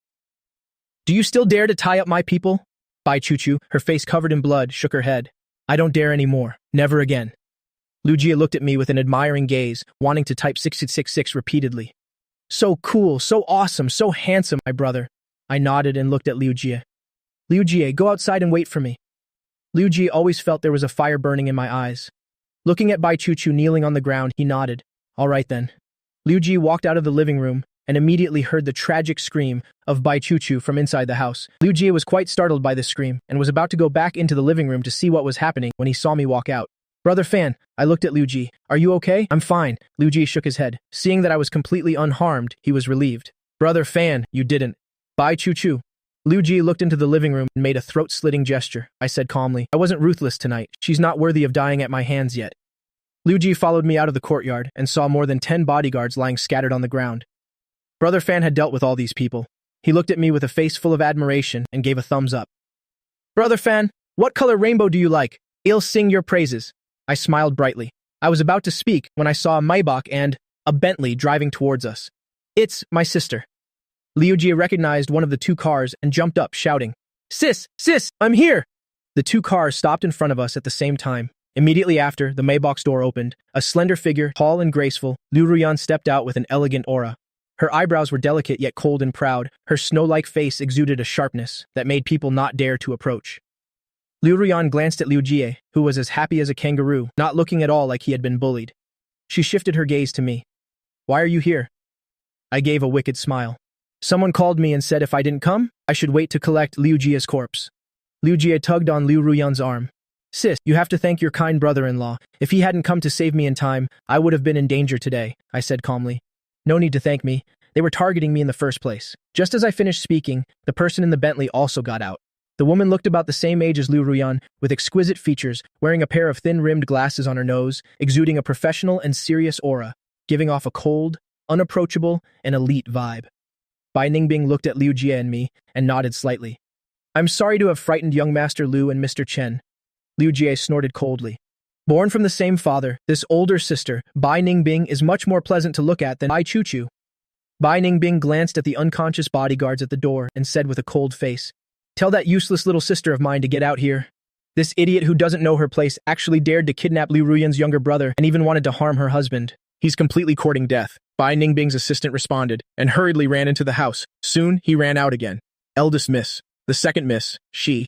Do you still dare to tie up my people? Bai Chuchu, her face covered in blood, shook her head. I don't dare anymore. Never again. Liu Jie looked at me with an admiring gaze, wanting to type 6666 repeatedly. So cool, so awesome, so handsome, my brother. I nodded and looked at Liu Jie. Liu Jie, go outside and wait for me. Liu Jie always felt there was a fire burning in my eyes. Looking at Bai Chuchu kneeling on the ground, he nodded. All right then. Liu Jie walked out of the living room and immediately heard the tragic scream of Bai Chuchu from inside the house. Liu Jie was quite startled by this scream and was about to go back into the living room to see what was happening when he saw me walk out. Brother Fan, I looked at Liu Jie. Are you okay? I'm fine. Liu Jie shook his head. Seeing that I was completely unharmed, he was relieved. Brother Fan, you didn't. Bai Chuchu. Liu Jie looked into the living room and made a throat-slitting gesture. I said calmly, I wasn't ruthless tonight. She's not worthy of dying at my hands yet. Liu Jie followed me out of the courtyard and saw more than 10 bodyguards lying scattered on the ground. Brother Fan had dealt with all these people. He looked at me with a face full of admiration and gave a thumbs up. Brother Fan, what color rainbow do you like? I'll sing your praises. I smiled brightly. I was about to speak when I saw a Maybach and a Bentley driving towards us. It's my sister. Liu Jie recognized one of the 2 cars and jumped up, shouting, Sis, I'm here! The 2 cars stopped in front of us at the same time. Immediately after, the Maybach's door opened. A slender figure, tall and graceful, Liu Ruyan stepped out with an elegant aura. Her eyebrows were delicate yet cold and proud. Her snow-like face exuded a sharpness that made people not dare to approach. Liu Ruyan glanced at Liu Jie, who was as happy as a kangaroo, not looking at all like he had been bullied. She shifted her gaze to me. Why are you here? I gave a wicked smile. Someone called me and said if I didn't come, I should wait to collect Liu Jie's corpse. Liu Jie tugged on Liu Ruyan's arm. Sis, you have to thank your kind brother-in-law. If he hadn't come to save me in time, I would have been in danger today, I said calmly. No need to thank me. They were targeting me in the first place. Just as I finished speaking, the person in the Bentley also got out. The woman looked about the same age as Liu Ruyan, with exquisite features, wearing a pair of thin-rimmed glasses on her nose, exuding a professional and serious aura, giving off a cold, unapproachable, and elite vibe. Bai Ningbing looked at Liu Jie and me, and nodded slightly. I'm sorry to have frightened young Master Liu and Mr. Chen. Liu Jie snorted coldly. Born from the same father, this older sister, Bai Ningbing, is much more pleasant to look at than Bai Chuchu. Bai Ningbing glanced at the unconscious bodyguards at the door and said with a cold face, Tell that useless little sister of mine to get out here. This idiot who doesn't know her place actually dared to kidnap Liu Ruyan's younger brother and even wanted to harm her husband. He's completely courting death. Bai Ningbing's assistant responded and hurriedly ran into the house. Soon, he ran out again. Eldest miss. The second miss. She.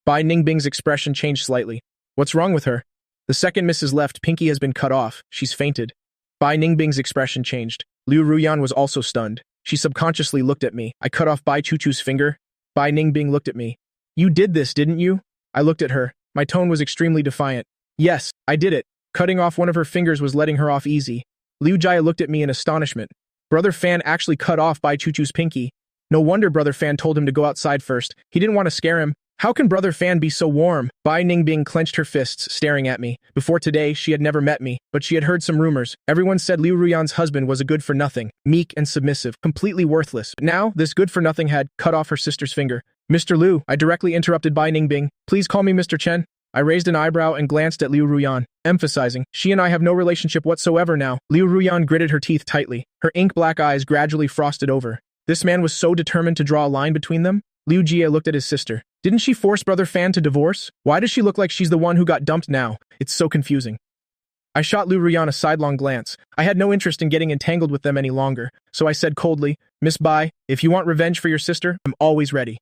Bai Ningbing's expression changed slightly. What's wrong with her? The second miss is left. Pinky has been cut off. She's fainted. Bai Ningbing's expression changed. Liu Ruyan was also stunned. She subconsciously looked at me. I cut off Bai Chuchu's finger. Bai Ningbing looked at me. You did this, didn't you? I looked at her. My tone was extremely defiant. Yes, I did it. Cutting off one of her fingers was letting her off easy. Liu Jie looked at me in astonishment. Brother Fan actually cut off Bai Chuchu's pinky. No wonder Brother Fan told him to go outside first. He didn't want to scare him. How can Brother Fan be so warm? Bai Ningbing clenched her fists, staring at me. Before today, she had never met me, but she had heard some rumors. Everyone said Liu Ruyan's husband was a good-for-nothing, meek and submissive, completely worthless. But now, this good-for-nothing had cut off her sister's finger. Mr. Liu, I directly interrupted Bai Ningbing. Please call me Mr. Chen. I raised an eyebrow and glanced at Liu Ruyan, emphasizing, she and I have no relationship whatsoever now. Liu Ruyan gritted her teeth tightly. Her ink-black eyes gradually frosted over. This man was so determined to draw a line between them. Liu Jie looked at his sister. Didn't she force Brother Fan to divorce? Why does she look like she's the one who got dumped now? It's so confusing. I shot Liu Ruyan a sidelong glance. I had no interest in getting entangled with them any longer, so I said coldly, Miss Bai, if you want revenge for your sister, I'm always ready.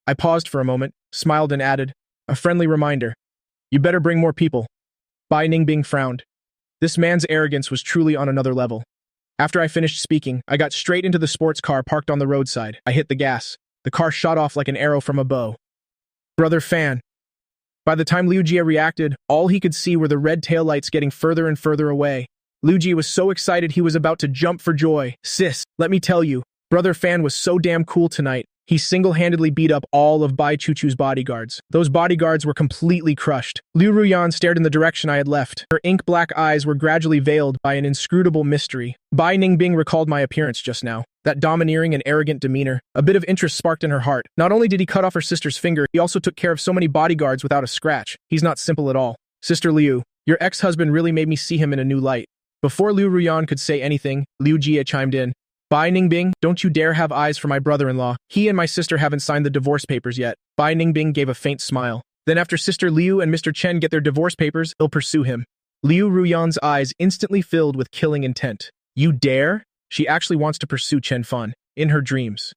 I paused for a moment, smiled and added, A friendly reminder. You better bring more people. Bai Ningbing frowned. This man's arrogance was truly on another level. After I finished speaking, I got straight into the sports car parked on the roadside. I hit the gas. The car shot off like an arrow from a bow. Brother Fan. By the time Liu Jie reacted, all he could see were the red taillights getting further and further away. Liu Jie was so excited he was about to jump for joy. Sis, let me tell you, Brother Fan was so damn cool tonight. He single-handedly beat up all of Bai Chuchu's bodyguards. Those bodyguards were completely crushed. Liu Ruyan stared in the direction I had left. Her ink-black eyes were gradually veiled by an inscrutable mystery. Bai Ningbing recalled my appearance just now. That domineering and arrogant demeanor. A bit of interest sparked in her heart. Not only did he cut off her sister's finger, he also took care of so many bodyguards without a scratch. He's not simple at all. Sister Liu, your ex-husband really made me see him in a new light. Before Liu Ruyan could say anything, Liu Jie chimed in. Bai Ningbing, don't you dare have eyes for my brother-in-law. He and my sister haven't signed the divorce papers yet. Bai Ningbing gave a faint smile. Then after Sister Liu and Mr. Chen get their divorce papers, they'll pursue him. Liu Ruyan's eyes instantly filled with killing intent. You dare? She actually wants to pursue Chen Fan, in her dreams.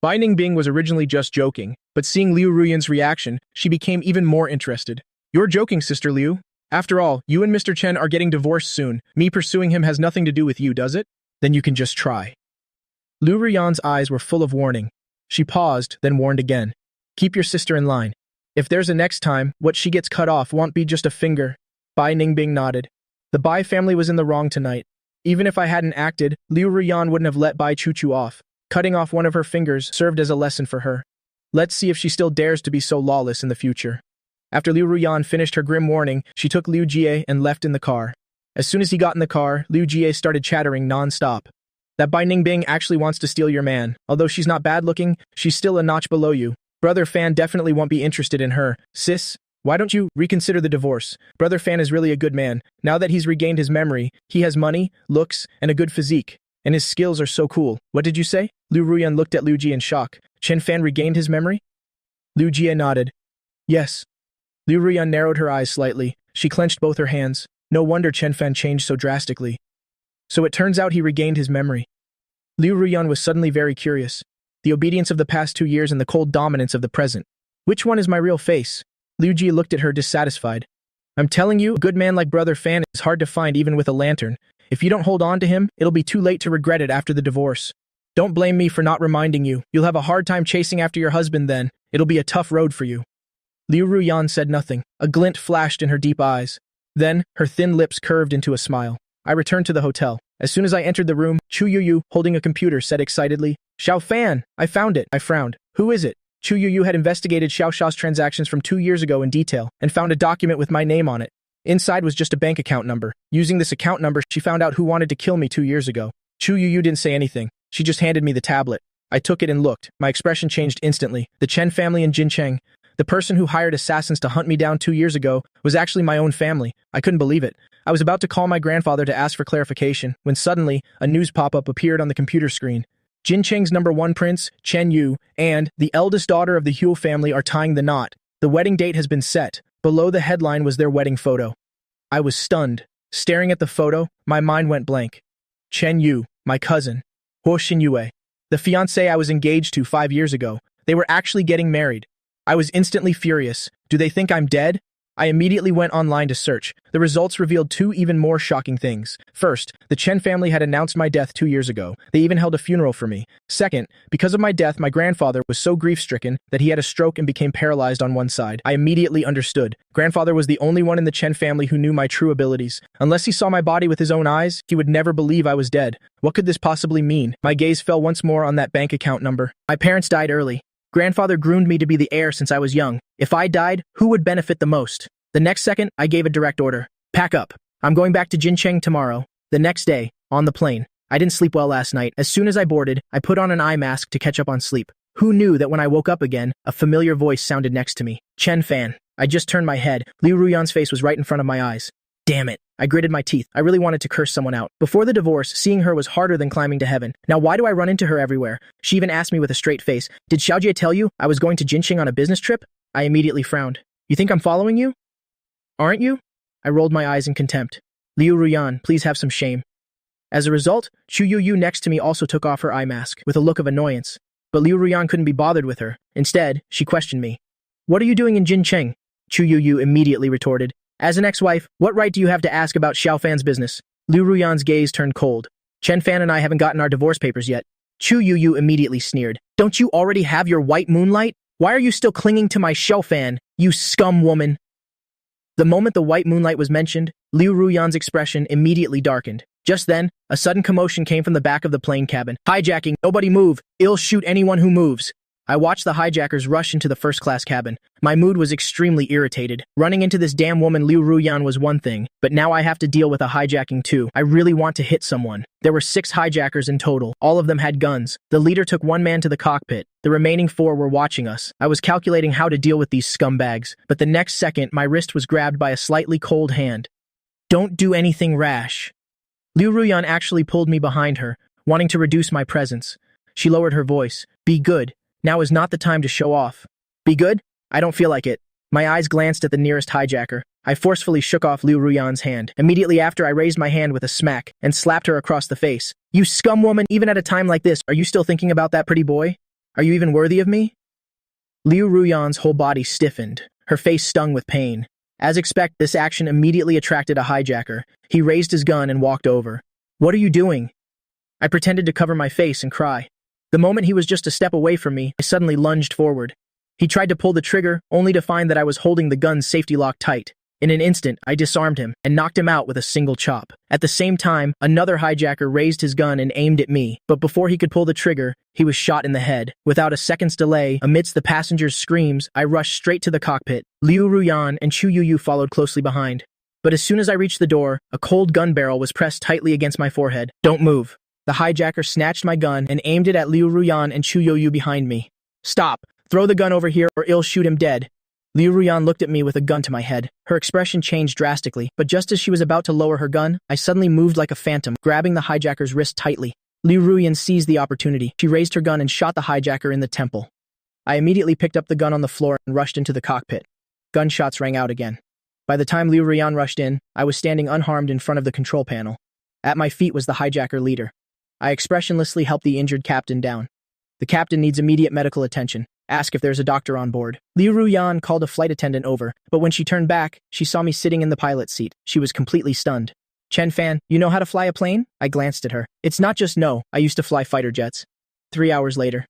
Bai Ningbing was originally just joking, but seeing Liu Ruyan's reaction, she became even more interested. You're joking, Sister Liu. After all, you and Mr. Chen are getting divorced soon. Me pursuing him has nothing to do with you, does it? Then you can just try. Liu Ruyan's eyes were full of warning. She paused, then warned again. Keep your sister in line. If there's a next time, what she gets cut off won't be just a finger. Bai Ningbing nodded. The Bai family was in the wrong tonight. Even if I hadn't acted, Liu Ruyan wouldn't have let Bai Chuchu off. Cutting off one of her fingers served as a lesson for her. Let's see if she still dares to be so lawless in the future. After Liu Ruyan finished her grim warning, she took Liu Jie and left in the car. As soon as he got in the car, Liu Jie started chattering non-stop. That Bai Ningbing actually wants to steal your man. Although she's not bad-looking, she's still a notch below you. Brother Fan definitely won't be interested in her. Sis, why don't you reconsider the divorce? Brother Fan is really a good man. Now that he's regained his memory, he has money, looks, and a good physique. And his skills are so cool. What did you say? Liu Ruyan looked at Liu Jie in shock. Chen Fan regained his memory? Liu Jie nodded. Yes. Liu Ruyan narrowed her eyes slightly. She clenched both her hands. No wonder Chen Fan changed so drastically. So it turns out he regained his memory. Liu Ruyan was suddenly very curious. The obedience of the past 2 years and the cold dominance of the present. Which one is my real face? Liu Jie looked at her dissatisfied. I'm telling you, a good man like Brother Fan is hard to find even with a lantern. If you don't hold on to him, it'll be too late to regret it after the divorce. Don't blame me for not reminding you. You'll have a hard time chasing after your husband then. It'll be a tough road for you. Liu Ruyan said nothing. A glint flashed in her deep eyes. Then, her thin lips curved into a smile. I returned to the hotel. As soon as I entered the room, Chu Yuyu, holding a computer, said excitedly, Xiao Fan, I found it. I frowned. Who is it? Chu Yuyu had investigated Xiao Shao's transactions from 2 years ago in detail and found a document with my name on it. Inside was just a bank account number. Using this account number, she found out who wanted to kill me 2 years ago. Chu Yuyu didn't say anything. She just handed me the tablet. I took it and looked. My expression changed instantly. The Chen family in Jincheng, the person who hired assassins to hunt me down 2 years ago, was actually my own family. I couldn't believe it. I was about to call my grandfather to ask for clarification, when suddenly, a news pop-up appeared on the computer screen. Jincheng's #1 prince, Chen Yu, and the eldest daughter of the Huo family are tying the knot. The wedding date has been set. Below the headline was their wedding photo. I was stunned. Staring at the photo, my mind went blank. Chen Yu, my cousin. Huo Xinyue, the fiancé I was engaged to 5 years ago. They were actually getting married. I was instantly furious. Do they think I'm dead? I immediately went online to search. The results revealed 2 even more shocking things. First, the Chen family had announced my death 2 years ago. They even held a funeral for me. Second, because of my death, my grandfather was so grief-stricken that he had a stroke and became paralyzed on one side. I immediately understood. Grandfather was the only one in the Chen family who knew my true abilities. Unless he saw my body with his own eyes, he would never believe I was dead. What could this possibly mean? My gaze fell once more on that bank account number. My parents died early. Grandfather groomed me to be the heir since I was young. If I died, who would benefit the most? The next second, I gave a direct order. Pack up. I'm going back to Jincheng tomorrow. The next day, on the plane. I didn't sleep well last night. As soon as I boarded, I put on an eye mask to catch up on sleep. Who knew that when I woke up again, a familiar voice sounded next to me. Chen Fan. I just turned my head. Liu Ruyan's face was right in front of my eyes. Damn it. I gritted my teeth. I really wanted to curse someone out. Before the divorce, seeing her was harder than climbing to heaven. Now why do I run into her everywhere? She even asked me with a straight face, did Xiaojie tell you I was going to Jincheng on a business trip? I immediately frowned. You think I'm following you? Aren't you? I rolled my eyes in contempt. Liu Ruyan, please have some shame. As a result, Chu Yuyu next to me also took off her eye mask with a look of annoyance. But Liu Ruyan couldn't be bothered with her. Instead, she questioned me. What are you doing in Jincheng? Chu Yu immediately retorted. As an ex-wife, what right do you have to ask about Xiao Fan's business? Liu Ruyan's gaze turned cold. Chen Fan and I haven't gotten our divorce papers yet. Chu Yu immediately sneered. Don't you already have your white moonlight? Why are you still clinging to my Xiao Fan, you scum woman? The moment the white moonlight was mentioned, Liu Ruyan's expression immediately darkened. Just then, a sudden commotion came from the back of the plane cabin. Hijacking, nobody move, I'll shoot anyone who moves. I watched the hijackers rush into the first-class cabin. My mood was extremely irritated. Running into this damn woman Liu Ruyan was one thing, but now I have to deal with a hijacking too. I really want to hit someone. There were 6 hijackers in total. All of them had guns. The leader took 1 man to the cockpit. The remaining 4 were watching us. I was calculating how to deal with these scumbags, but the next second my wrist was grabbed by a slightly cold hand. Don't do anything rash. Liu Ruyan actually pulled me behind her, wanting to reduce my presence. She lowered her voice. Be good. Now is not the time to show off. Be good? I don't feel like it. My eyes glanced at the nearest hijacker. I forcefully shook off Liu Ruyan's hand. Immediately after, I raised my hand with a smack and slapped her across the face. You scum woman, even at a time like this, are you still thinking about that pretty boy? Are you even worthy of me? Liu Ruyan's whole body stiffened. Her face stung with pain. As expected, this action immediately attracted a hijacker. He raised his gun and walked over. What are you doing? I pretended to cover my face and cry. The moment he was just a step away from me, I suddenly lunged forward. He tried to pull the trigger, only to find that I was holding the gun's safety lock tight. In an instant, I disarmed him and knocked him out with a single chop. At the same time, another hijacker raised his gun and aimed at me, but before he could pull the trigger, he was shot in the head. Without a second's delay, amidst the passengers' screams, I rushed straight to the cockpit. Liu Ruyan and Chu Yu followed closely behind. But as soon as I reached the door, a cold gun barrel was pressed tightly against my forehead. Don't move. The hijacker snatched my gun and aimed it at Liu Ruyan and Chu Yu behind me. Stop! Throw the gun over here or I'll shoot him dead. Liu Ruyan looked at me with a gun to my head. Her expression changed drastically, but just as she was about to lower her gun, I suddenly moved like a phantom, grabbing the hijacker's wrist tightly. Liu Ruyan seized the opportunity. She raised her gun and shot the hijacker in the temple. I immediately picked up the gun on the floor and rushed into the cockpit. Gunshots rang out again. By the time Liu Ruyan rushed in, I was standing unharmed in front of the control panel. At my feet was the hijacker leader. I expressionlessly helped the injured captain down. The captain needs immediate medical attention. Ask if there's a doctor on board. Liu Ruyan called a flight attendant over, but when she turned back, she saw me sitting in the pilot's seat. She was completely stunned. Chen Fan, you know how to fly a plane? I glanced at her. It's not just no, I used to fly fighter jets. 3 hours later.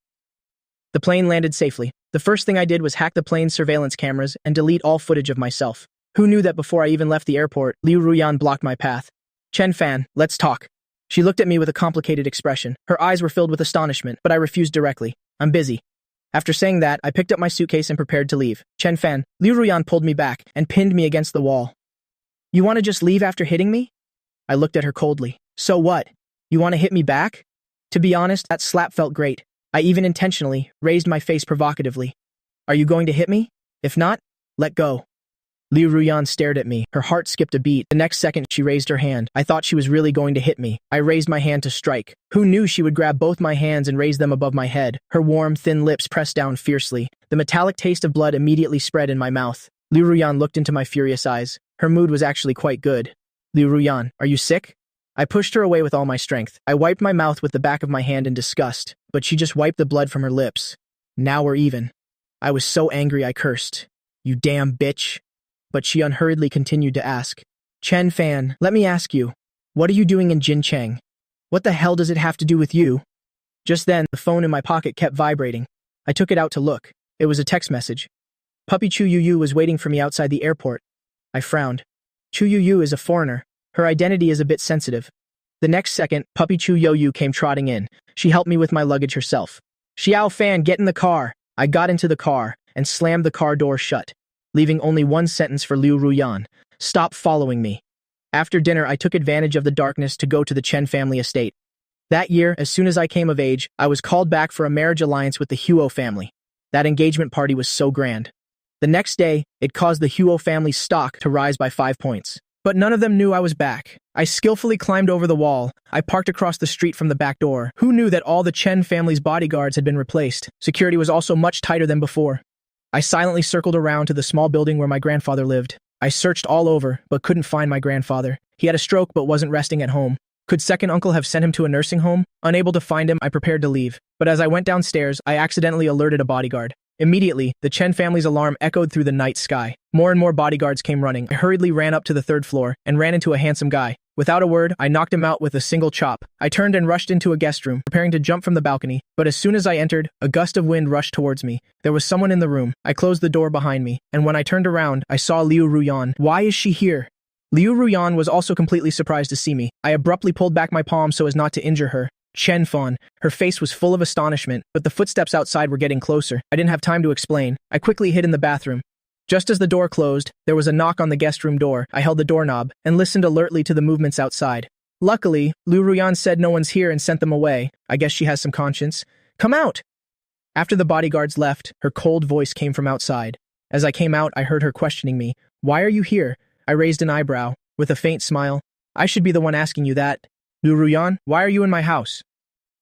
The plane landed safely. The first thing I did was hack the plane's surveillance cameras and delete all footage of myself. Who knew that before I even left the airport, Liu Ruyan blocked my path? Chen Fan, let's talk. She looked at me with a complicated expression. Her eyes were filled with astonishment, but I refused directly. I'm busy. After saying that, I picked up my suitcase and prepared to leave. Chen Fan, Liu Ruyan pulled me back and pinned me against the wall. You want to just leave after hitting me? I looked at her coldly. So what? You want to hit me back? To be honest, that slap felt great. I even intentionally raised my face provocatively. Are you going to hit me? If not, let go. Liu Ruyan stared at me. Her heart skipped a beat. The next second, she raised her hand. I thought she was really going to hit me. I raised my hand to strike. Who knew she would grab both my hands and raise them above my head? Her warm, thin lips pressed down fiercely. The metallic taste of blood immediately spread in my mouth. Liu Ruyan looked into my furious eyes. Her mood was actually quite good. Liu Ruyan, are you sick? I pushed her away with all my strength. I wiped my mouth with the back of my hand in disgust, but she just wiped the blood from her lips. Now we're even. I was so angry I cursed. You damn bitch. But she unhurriedly continued to ask. Chen Fan, let me ask you, what are you doing in Jincheng? What the hell does it have to do with you? Just then, the phone in my pocket kept vibrating. I took it out to look. It was a text message. Puppy Chu Yu was waiting for me outside the airport. I frowned. Chu Yu is a foreigner. Her identity is a bit sensitive. The next second, Puppy Chu Yu came trotting in. She helped me with my luggage herself. Xiao Fan, get in the car. I got into the car and slammed the car door shut, leaving only one sentence for Liu Ruyan. Stop following me. After dinner, I took advantage of the darkness to go to the Chen family estate. That year, as soon as I came of age, I was called back for a marriage alliance with the Huo family. That engagement party was so grand. The next day, it caused the Huo family's stock to rise by 5 points. But none of them knew I was back. I skillfully climbed over the wall. I parked across the street from the back door. Who knew that all the Chen family's bodyguards had been replaced? Security was also much tighter than before. I silently circled around to the small building where my grandfather lived. I searched all over, but couldn't find my grandfather. He had a stroke but wasn't resting at home. Could second uncle have sent him to a nursing home? Unable to find him, I prepared to leave. But as I went downstairs, I accidentally alerted a bodyguard. Immediately, the Chen family's alarm echoed through the night sky. More and more bodyguards came running. I hurriedly ran up to the third floor and ran into a handsome guy. Without a word, I knocked him out with a single chop. I turned and rushed into a guest room, preparing to jump from the balcony, but as soon as I entered, a gust of wind rushed towards me. There was someone in the room. I closed the door behind me, and when I turned around, I saw Liu Ruyan. Why is she here? Liu Ruyan was also completely surprised to see me. I abruptly pulled back my palm so as not to injure her. Chen Fan. Her face was full of astonishment, but the footsteps outside were getting closer. I didn't have time to explain. I quickly hid in the bathroom. Just as the door closed, there was a knock on the guest room door. I held the doorknob and listened alertly to the movements outside. Luckily, Liu Ruyan said no one's here and sent them away. I guess she has some conscience. Come out! After the bodyguards left, her cold voice came from outside. As I came out, I heard her questioning me. Why are you here? I raised an eyebrow, with a faint smile. I should be the one asking you that. Liu Ruyan, why are you in my house?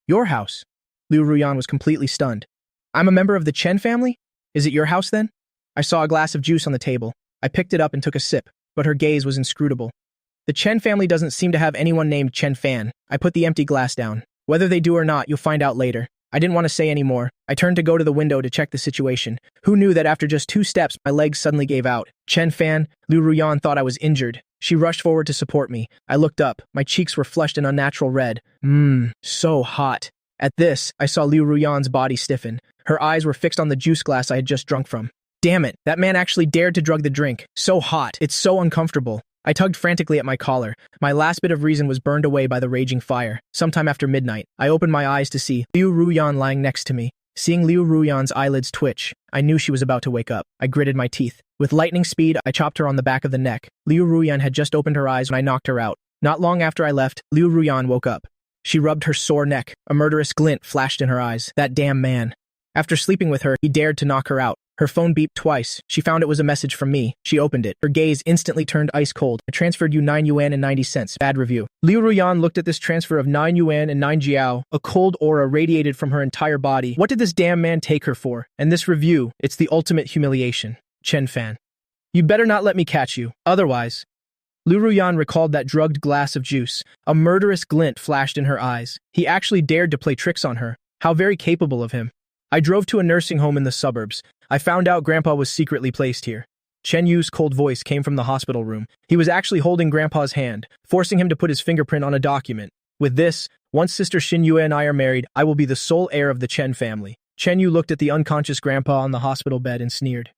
Your house? Liu Ruyan was completely stunned. I'm a member of the Chen family? Is it your house then? I saw a glass of juice on the table. I picked it up and took a sip, but her gaze was inscrutable. The Chen family doesn't seem to have anyone named Chen Fan. I put the empty glass down. Whether they do or not, you'll find out later. I didn't want to say any more. I turned to go to the window to check the situation. Who knew that after just 2 steps, my legs suddenly gave out? Chen Fan, Liu Ruyan thought I was injured. She rushed forward to support me. I looked up. My cheeks were flushed an unnatural red. So hot. At this, I saw Liu Ruyan's body stiffen. Her eyes were fixed on the juice glass I had just drunk from. Damn it, that man actually dared to drug the drink. So hot. It's so uncomfortable. I tugged frantically at my collar. My last bit of reason was burned away by the raging fire. Sometime after midnight, I opened my eyes to see Liu Ruyan lying next to me. Seeing Liu Ruyan's eyelids twitch, I knew she was about to wake up. I gritted my teeth. With lightning speed, I chopped her on the back of the neck. Liu Ruyan had just opened her eyes when I knocked her out. Not long after I left, Liu Ruyan woke up. She rubbed her sore neck. A murderous glint flashed in her eyes. That damn man. After sleeping with her, he dared to knock her out. Her phone beeped twice. She found it was a message from me. She opened it. Her gaze instantly turned ice cold. I transferred you 9 yuan and 90 cents. Bad review. Liu Ruyan looked at this transfer of 9 yuan and 9 jiao. A cold aura radiated from her entire body. What did this damn man take her for? And this review, it's the ultimate humiliation. Chen Fan. You better not let me catch you. Otherwise. Liu Ruyan recalled that drugged glass of juice. A murderous glint flashed in her eyes. He actually dared to play tricks on her. How very capable of him. I drove to a nursing home in the suburbs. I found out Grandpa was secretly placed here. Chen Yu's cold voice came from the hospital room. He was actually holding Grandpa's hand, forcing him to put his fingerprint on a document. With this, once Sister Xinyue and I are married, I will be the sole heir of the Chen family. Chen Yu looked at the unconscious Grandpa on the hospital bed and sneered.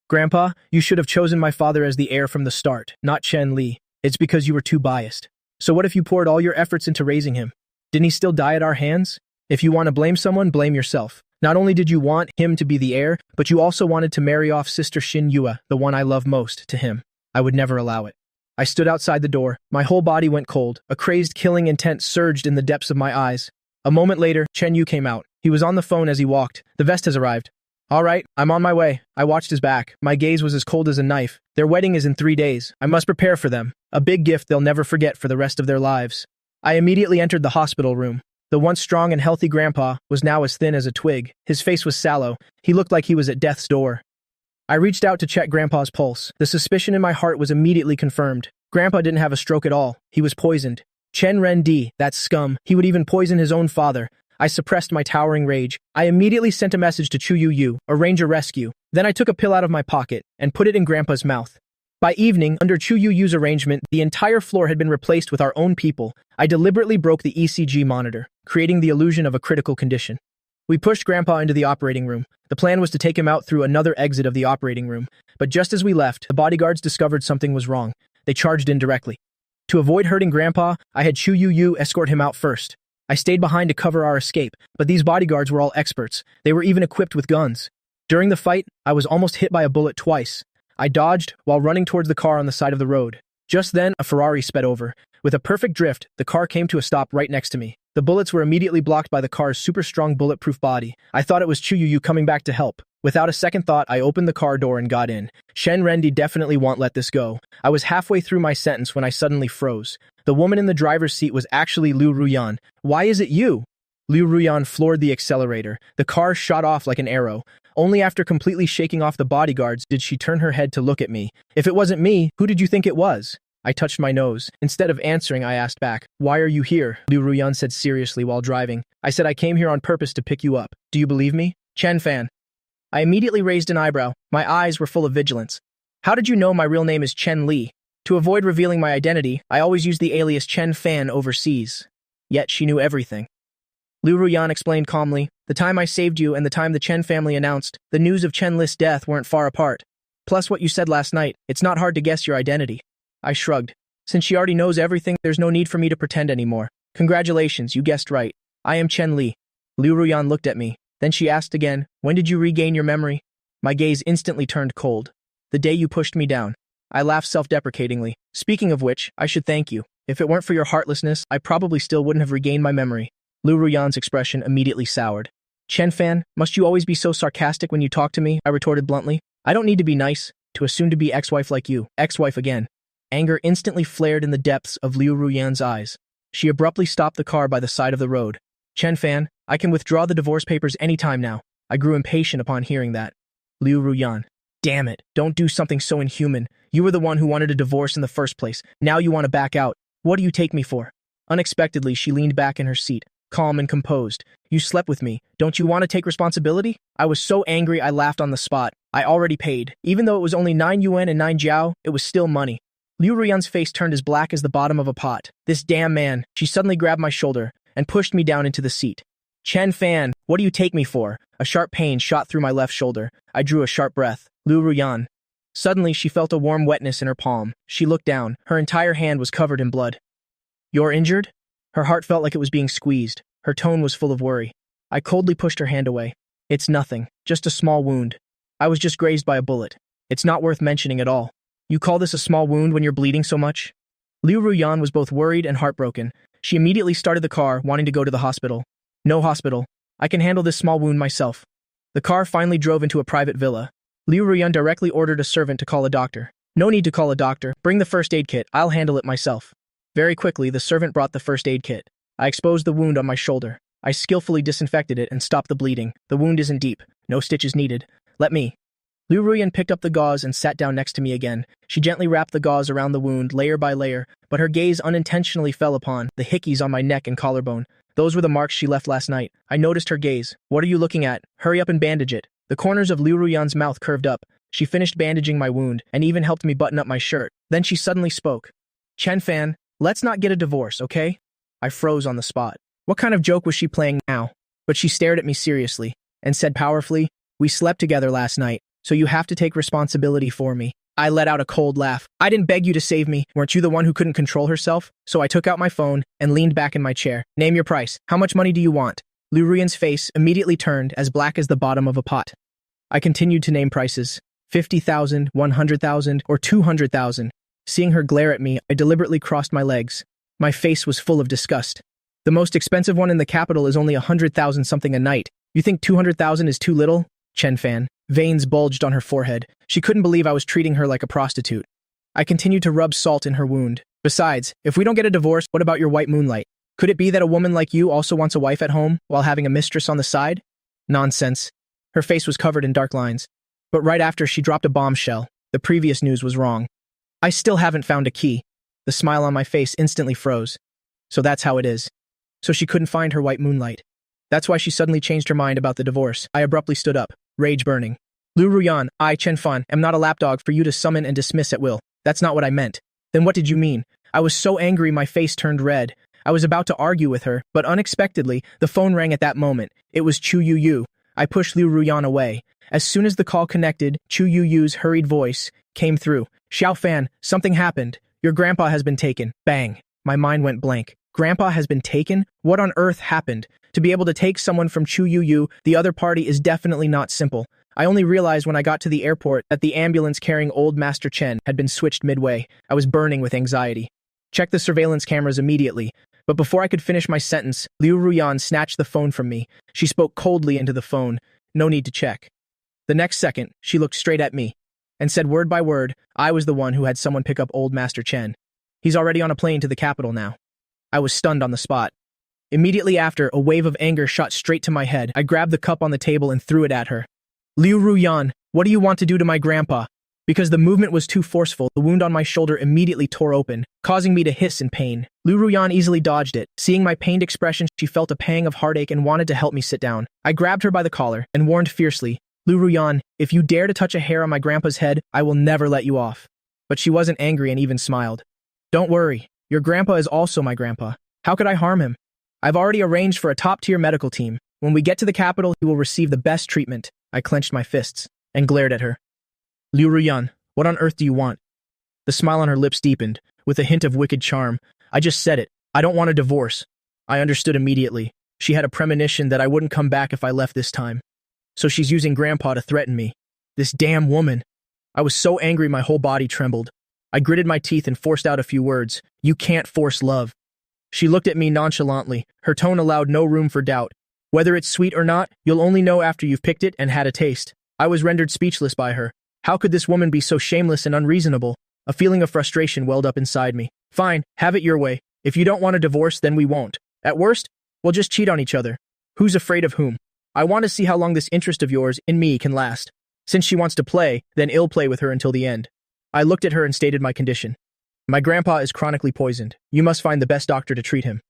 Grandpa, you should have chosen my father as the heir from the start, not Chen Li. It's because you were too biased. So what if you poured all your efforts into raising him? Didn't he still die at our hands? If you want to blame someone, blame yourself. Not only did you want him to be the heir, but you also wanted to marry off Sister Xinyue, the one I love most, to him. I would never allow it. I stood outside the door. My whole body went cold. A crazed killing intent surged in the depths of my eyes. A moment later, Chen Yu came out. He was on the phone as he walked. The vest has arrived. All right, I'm on my way. I watched his back. My gaze was as cold as a knife. Their wedding is in 3 days. I must prepare for them. A big gift they'll never forget for the rest of their lives. I immediately entered the hospital room. The once strong and healthy Grandpa was now as thin as a twig. His face was sallow. He looked like he was at death's door. I reached out to check Grandpa's pulse. The suspicion in my heart was immediately confirmed. Grandpa didn't have a stroke at all. He was poisoned. Chen Rendi, that scum. He would even poison his own father. I suppressed my towering rage. I immediately sent a message to Chu Yu Yu, arrange a rescue. Then I took a pill out of my pocket and put it in Grandpa's mouth. By evening, under Chu Yu Yu's arrangement, the entire floor had been replaced with our own people. I deliberately broke the ECG monitor, creating the illusion of a critical condition. We pushed Grandpa into the operating room. The plan was to take him out through another exit of the operating room. But just as we left, the bodyguards discovered something was wrong. They charged in directly. To avoid hurting Grandpa, I had Chu Yu Yu escort him out first. I stayed behind to cover our escape, but these bodyguards were all experts. They were even equipped with guns. During the fight, I was almost hit by a bullet twice. I dodged while running towards the car on the side of the road. Just then, a Ferrari sped over. With a perfect drift, the car came to a stop right next to me. The bullets were immediately blocked by the car's super-strong bulletproof body. I thought it was Chu Yu Yu coming back to help. Without a second thought, I opened the car door and got in. Shen Rendi definitely won't let this go. I was halfway through my sentence when I suddenly froze. The woman in the driver's seat was actually Liu Ruyan. Why is it you? Liu Ruyan floored the accelerator. The car shot off like an arrow. Only after completely shaking off the bodyguards did she turn her head to look at me. If it wasn't me, who did you think it was? I touched my nose. Instead of answering, I asked back, "Why are you here?" Liu Ruyan said seriously while driving. I said I came here on purpose to pick you up. Do you believe me? Chen Fan. I immediately raised an eyebrow. My eyes were full of vigilance. How did you know my real name is Chen Li? To avoid revealing my identity, I always used the alias Chen Fan overseas. Yet she knew everything. Liu Ruyan explained calmly, the time I saved you and the time the Chen family announced, the news of Chen Li's death weren't far apart. Plus what you said last night, it's not hard to guess your identity. I shrugged. Since she already knows everything, there's no need for me to pretend anymore. Congratulations, you guessed right. I am Chen Li. Liu Ruyan looked at me. Then she asked again, when did you regain your memory? My gaze instantly turned cold. The day you pushed me down. I laughed self-deprecatingly. Speaking of which, I should thank you. If it weren't for your heartlessness, I probably still wouldn't have regained my memory. Liu Ruyan's expression immediately soured. Chen Fan, must you always be so sarcastic when you talk to me? I retorted bluntly. I don't need to be nice to a soon-to-be ex-wife like you. Ex-wife again. Anger instantly flared in the depths of Liu Ruyan's eyes. She abruptly stopped the car by the side of the road. Chen Fan, I can withdraw the divorce papers any time now. I grew impatient upon hearing that. Liu Ruyan. Damn it, don't do something so inhuman. You were the one who wanted a divorce in the first place. Now you want to back out. What do you take me for? Unexpectedly, she leaned back in her seat, calm and composed. You slept with me. Don't you want to take responsibility? I was so angry I laughed on the spot. I already paid. Even though it was only 9 yuan and 9 jiao, it was still money. Liu Ruyan's face turned as black as the bottom of a pot. This damn man. She suddenly grabbed my shoulder and pushed me down into the seat. Chen Fan, what do you take me for? A sharp pain shot through my left shoulder. I drew a sharp breath. Liu Ruyan. Suddenly, she felt a warm wetness in her palm. She looked down. Her entire hand was covered in blood. You're injured? Her heart felt like it was being squeezed. Her tone was full of worry. I coldly pushed her hand away. It's nothing. Just a small wound. I was just grazed by a bullet. It's not worth mentioning at all. You call this a small wound when you're bleeding so much? Liu Ruyan was both worried and heartbroken. She immediately started the car, wanting to go to the hospital. No hospital. I can handle this small wound myself. The car finally drove into a private villa. Liu Ruyan directly ordered a servant to call a doctor. No need to call a doctor. Bring the first aid kit. I'll handle it myself. Very quickly, the servant brought the first aid kit. I exposed the wound on my shoulder. I skillfully disinfected it and stopped the bleeding. The wound isn't deep. No stitches needed. Let me. Liu Ruyan picked up the gauze and sat down next to me again. She gently wrapped the gauze around the wound, layer by layer, but her gaze unintentionally fell upon the hickeys on my neck and collarbone. Those were the marks she left last night. I noticed her gaze. What are you looking at? Hurry up and bandage it. The corners of Liu Ruyan's mouth curved up. She finished bandaging my wound and even helped me button up my shirt. Then she suddenly spoke. Chen Fan, let's not get a divorce, okay? I froze on the spot. What kind of joke was she playing now? But she stared at me seriously and said powerfully, we slept together last night, so you have to take responsibility for me. I let out a cold laugh. I didn't beg you to save me. Weren't you the one who couldn't control herself? So I took out my phone and leaned back in my chair. Name your price. How much money do you want? Liu Ruyan's face immediately turned as black as the bottom of a pot. I continued to name prices. 50,000, 100,000, or 200,000. Seeing her glare at me, I deliberately crossed my legs. My face was full of disgust. The most expensive one in the capital is only 100,000 something a night. You think 200,000 is too little? Chen Fan. Veins bulged on her forehead. She couldn't believe I was treating her like a prostitute. I continued to rub salt in her wound. Besides, if we don't get a divorce, what about your white moonlight? Could it be that a woman like you also wants a wife at home while having a mistress on the side? Nonsense. Her face was covered in dark lines. But right after she dropped a bombshell, the previous news was wrong. I still haven't found a key. The smile on my face instantly froze. So that's how it is. So she couldn't find her white moonlight. That's why she suddenly changed her mind about the divorce. I abruptly stood up, rage burning. Liu Ruyan, I, Chen Fan, am not a lapdog for you to summon and dismiss at will. That's not what I meant. Then what did you mean? I was so angry my face turned red. I was about to argue with her, but unexpectedly, the phone rang at that moment. It was Chu Yu. I pushed Liu Ruyan away. As soon as the call connected, Chu Yu's hurried voice came through. Xiao Fan, something happened. Your grandpa has been taken. Bang. My mind went blank. Grandpa has been taken? What on earth happened? To be able to take someone from Chu Yu, the other party, is definitely not simple. I only realized when I got to the airport that the ambulance carrying old Master Chen had been switched midway. I was burning with anxiety. Check the surveillance cameras immediately. But before I could finish my sentence, Liu Ruyan snatched the phone from me. She spoke coldly into the phone. No need to check. The next second, she looked straight at me and said word by word, I was the one who had someone pick up old Master Chen. He's already on a plane to the capital now. I was stunned on the spot. Immediately after, a wave of anger shot straight to my head. I grabbed the cup on the table and threw it at her. Liu Ruyan, what do you want to do to my grandpa? Because the movement was too forceful, the wound on my shoulder immediately tore open, causing me to hiss in pain. Liu Ruyan easily dodged it. Seeing my pained expression, she felt a pang of heartache and wanted to help me sit down. I grabbed her by the collar and warned fiercely, Lu Ruyan, if you dare to touch a hair on my grandpa's head, I will never let you off. But she wasn't angry and even smiled. Don't worry, your grandpa is also my grandpa. How could I harm him? I've already arranged for a top-tier medical team. When we get to the capital, he will receive the best treatment. I clenched my fists and glared at her. Liu Ruyan, what on earth do you want? The smile on her lips deepened, with a hint of wicked charm. I just said it. I don't want a divorce. I understood immediately. She had a premonition that I wouldn't come back if I left this time. So she's using Grandpa to threaten me. This damn woman. I was so angry my whole body trembled. I gritted my teeth and forced out a few words. You can't force love. She looked at me nonchalantly. Her tone allowed no room for doubt. Whether it's sweet or not, you'll only know after you've picked it and had a taste. I was rendered speechless by her. How could this woman be so shameless and unreasonable? A feeling of frustration welled up inside me. Fine, have it your way. If you don't want a divorce, then we won't. At worst, we'll just cheat on each other. Who's afraid of whom? I want to see how long this interest of yours in me can last. Since she wants to play, then I'll play with her until the end. I looked at her and stated my condition. My grandpa is chronically poisoned. You must find the best doctor to treat him.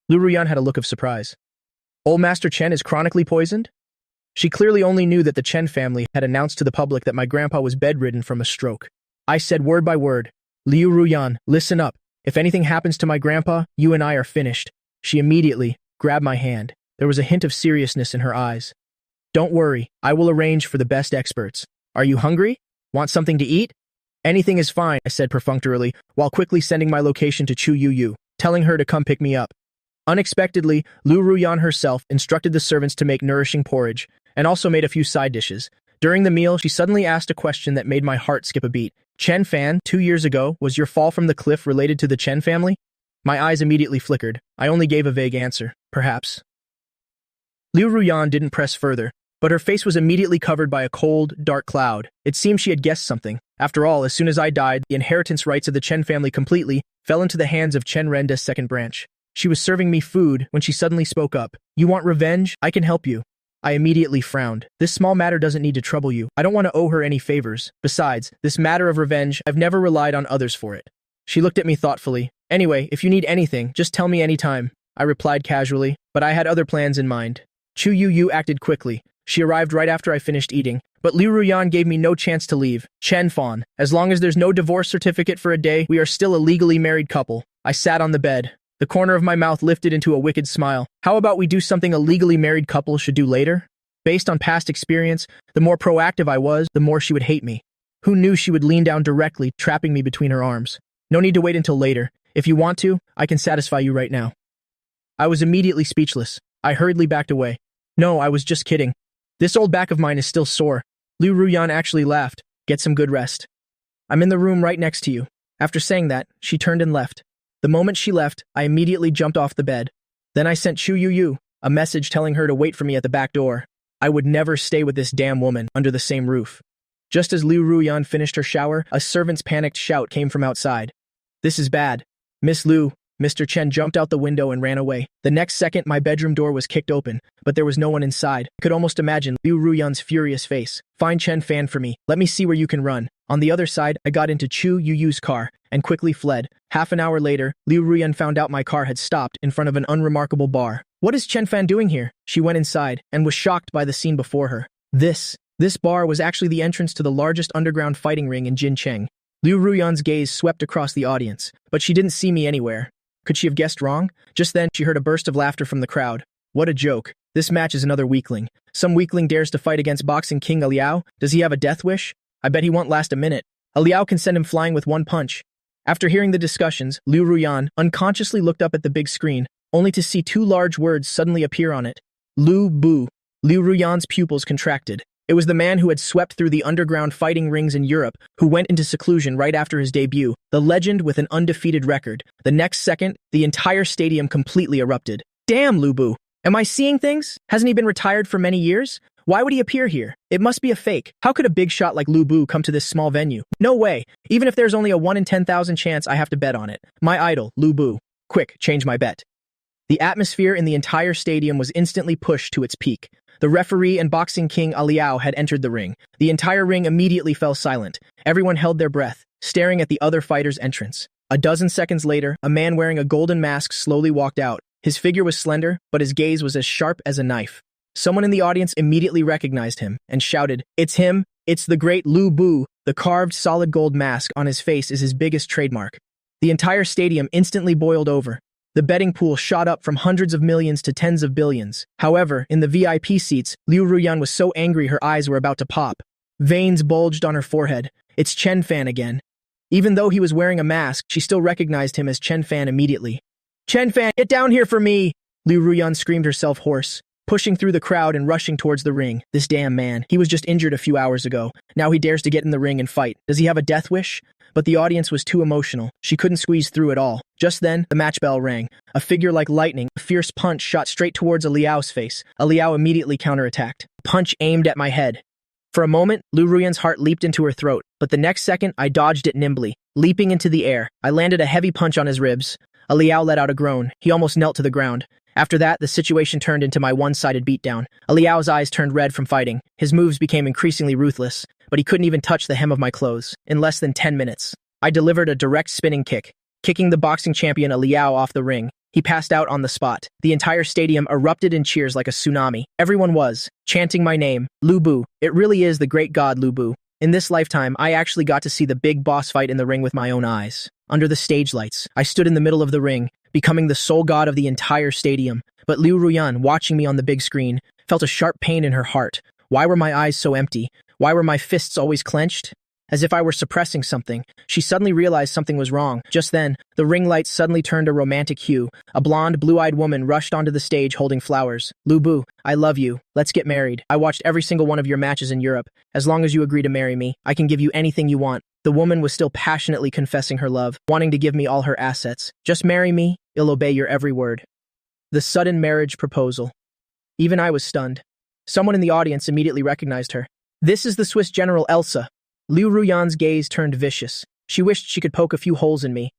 Lu Ruyan had a look of surprise. Old Master Chen is chronically poisoned? She clearly only knew that the Chen family had announced to the public that my grandpa was bedridden from a stroke. I said word by word, Liu Ruyan, listen up. If anything happens to my grandpa, you and I are finished. She immediately grabbed my hand. There was a hint of seriousness in her eyes. Don't worry, I will arrange for the best experts. Are you hungry? Want something to eat? Anything is fine, I said perfunctorily, while quickly sending my location to Chu Yu, telling her to come pick me up. Unexpectedly, Lu Ruyan herself instructed the servants to make nourishing porridge, and also made a few side dishes. During the meal, she suddenly asked a question that made my heart skip a beat. Chen Fan, 2 years ago, was your fall from the cliff related to the Chen family? My eyes immediately flickered. I only gave a vague answer. Perhaps. Liu Ruyan didn't press further, but her face was immediately covered by a cold, dark cloud. It seemed she had guessed something. After all, as soon as I died, the inheritance rights of the Chen family completely fell into the hands of Chen Renda's second branch. She was serving me food when she suddenly spoke up. You want revenge? I can help you. I immediately frowned. This small matter doesn't need to trouble you. I don't want to owe her any favors. Besides, this matter of revenge, I've never relied on others for it. She looked at me thoughtfully. Anyway, if you need anything, just tell me anytime. I replied casually, but I had other plans in mind. Chu Yu acted quickly. She arrived right after I finished eating, but Liu Ruyan gave me no chance to leave. Chen Fan, as long as there's no divorce certificate for a day, we are still a legally married couple. I sat on the bed. The corner of my mouth lifted into a wicked smile. How about we do something a legally married couple should do later? Based on past experience, the more proactive I was, the more she would hate me. Who knew she would lean down directly, trapping me between her arms? No need to wait until later. If you want to, I can satisfy you right now. I was immediately speechless. I hurriedly backed away. No, I was just kidding. This old back of mine is still sore. Liu Ruyan actually laughed. Get some good rest. I'm in the room right next to you. After saying that, she turned and left. The moment she left, I immediately jumped off the bed. Then I sent Chu Yu a message telling her to wait for me at the back door. I would never stay with this damn woman under the same roof. Just as Liu Ruyan finished her shower, a servant's panicked shout came from outside. This is bad. Miss Liu. Mr. Chen jumped out the window and ran away. The next second, my bedroom door was kicked open, but there was no one inside. I could almost imagine Liu Ruyan's furious face. Find Chen Fan for me. Let me see where you can run. On the other side, I got into Chu Yu's car and quickly fled. Half an hour later, Liu Ruyan found out my car had stopped in front of an unremarkable bar. What is Chen Fan doing here? She went inside and was shocked by the scene before her. This bar was actually the entrance to the largest underground fighting ring in Jincheng. Liu Ruyan's gaze swept across the audience, but she didn't see me anywhere. Could she have guessed wrong? Just then, she heard a burst of laughter from the crowd. What a joke. This match is another weakling. Some weakling dares to fight against boxing king Liao? Does he have a death wish? I bet he won't last a minute. Liao can send him flying with one punch. After hearing the discussions, Liu Ruyan unconsciously looked up at the big screen, only to see 2 large words suddenly appear on it. Lu Bu. Liu Ruyan's pupils contracted. It was the man who had swept through the underground fighting rings in Europe, who went into seclusion right after his debut, the legend with an undefeated record. The next second, the entire stadium completely erupted. Damn, Lu Bu! Am I seeing things? Hasn't he been retired for many years? Why would he appear here? It must be a fake. How could a big shot like Lu Bu come to this small venue? No way. Even if there's only a 1 in 10,000 chance, I have to bet on it. My idol, Lu Bu. Quick, change my bet. The atmosphere in the entire stadium was instantly pushed to its peak. The referee and boxing king Liao had entered the ring. The entire ring immediately fell silent. Everyone held their breath, staring at the other fighter's entrance. A dozen seconds later, a man wearing a golden mask slowly walked out. His figure was slender, but his gaze was as sharp as a knife. Someone in the audience immediately recognized him and shouted, "It's him! It's the great Lu Bu!" The carved solid gold mask on his face is his biggest trademark. The entire stadium instantly boiled over. The betting pool shot up from hundreds of millions to tens of billions. However, in the VIP seats, Liu Ruyan was so angry her eyes were about to pop. Veins bulged on her forehead. It's Chen Fan again. Even though he was wearing a mask, she still recognized him as Chen Fan immediately. "Chen Fan, get down here for me!" Liu Ruyan screamed herself hoarse, pushing through the crowd and rushing towards the ring. This damn man. He was just injured a few hours ago. Now he dares to get in the ring and fight. Does he have a death wish? But the audience was too emotional. She couldn't squeeze through at all. Just then, the match bell rang. A figure like lightning, a fierce punch shot straight towards a Liao's face. A Liao immediately counterattacked. A punch aimed at my head. For a moment, Liu Ruyan's heart leaped into her throat, but the next second, I dodged it nimbly. Leaping into the air, I landed a heavy punch on his ribs. A Liao let out a groan. He almost knelt to the ground. After that, the situation turned into my one-sided beatdown. A Liao's eyes turned red from fighting. His moves became increasingly ruthless, but he couldn't even touch the hem of my clothes. In less than 10 minutes, I delivered a direct spinning kick, kicking the boxing champion A Liao off the ring. He passed out on the spot. The entire stadium erupted in cheers like a tsunami. Everyone was chanting my name, Lu Bu. It really is the great god Lu Bu. In this lifetime, I actually got to see the big boss fight in the ring with my own eyes. Under the stage lights, I stood in the middle of the ring, becoming the sole god of the entire stadium. But Liu Ruyan, watching me on the big screen, felt a sharp pain in her heart. Why were my eyes so empty? Why were my fists always clenched? As if I were suppressing something, she suddenly realized something was wrong. Just then, the ring lights suddenly turned a romantic hue. A blonde, blue-eyed woman rushed onto the stage holding flowers. "Lu Bu, I love you. Let's get married. I watched every single one of your matches in Europe. As long as you agree to marry me, I can give you anything you want." The woman was still passionately confessing her love, wanting to give me all her assets. "Just marry me, I'll obey your every word." The sudden marriage proposal. Even I was stunned. Someone in the audience immediately recognized her. "This is the Swiss General Elsa." Liu Ruyan's gaze turned vicious. She wished she could poke a few holes in me.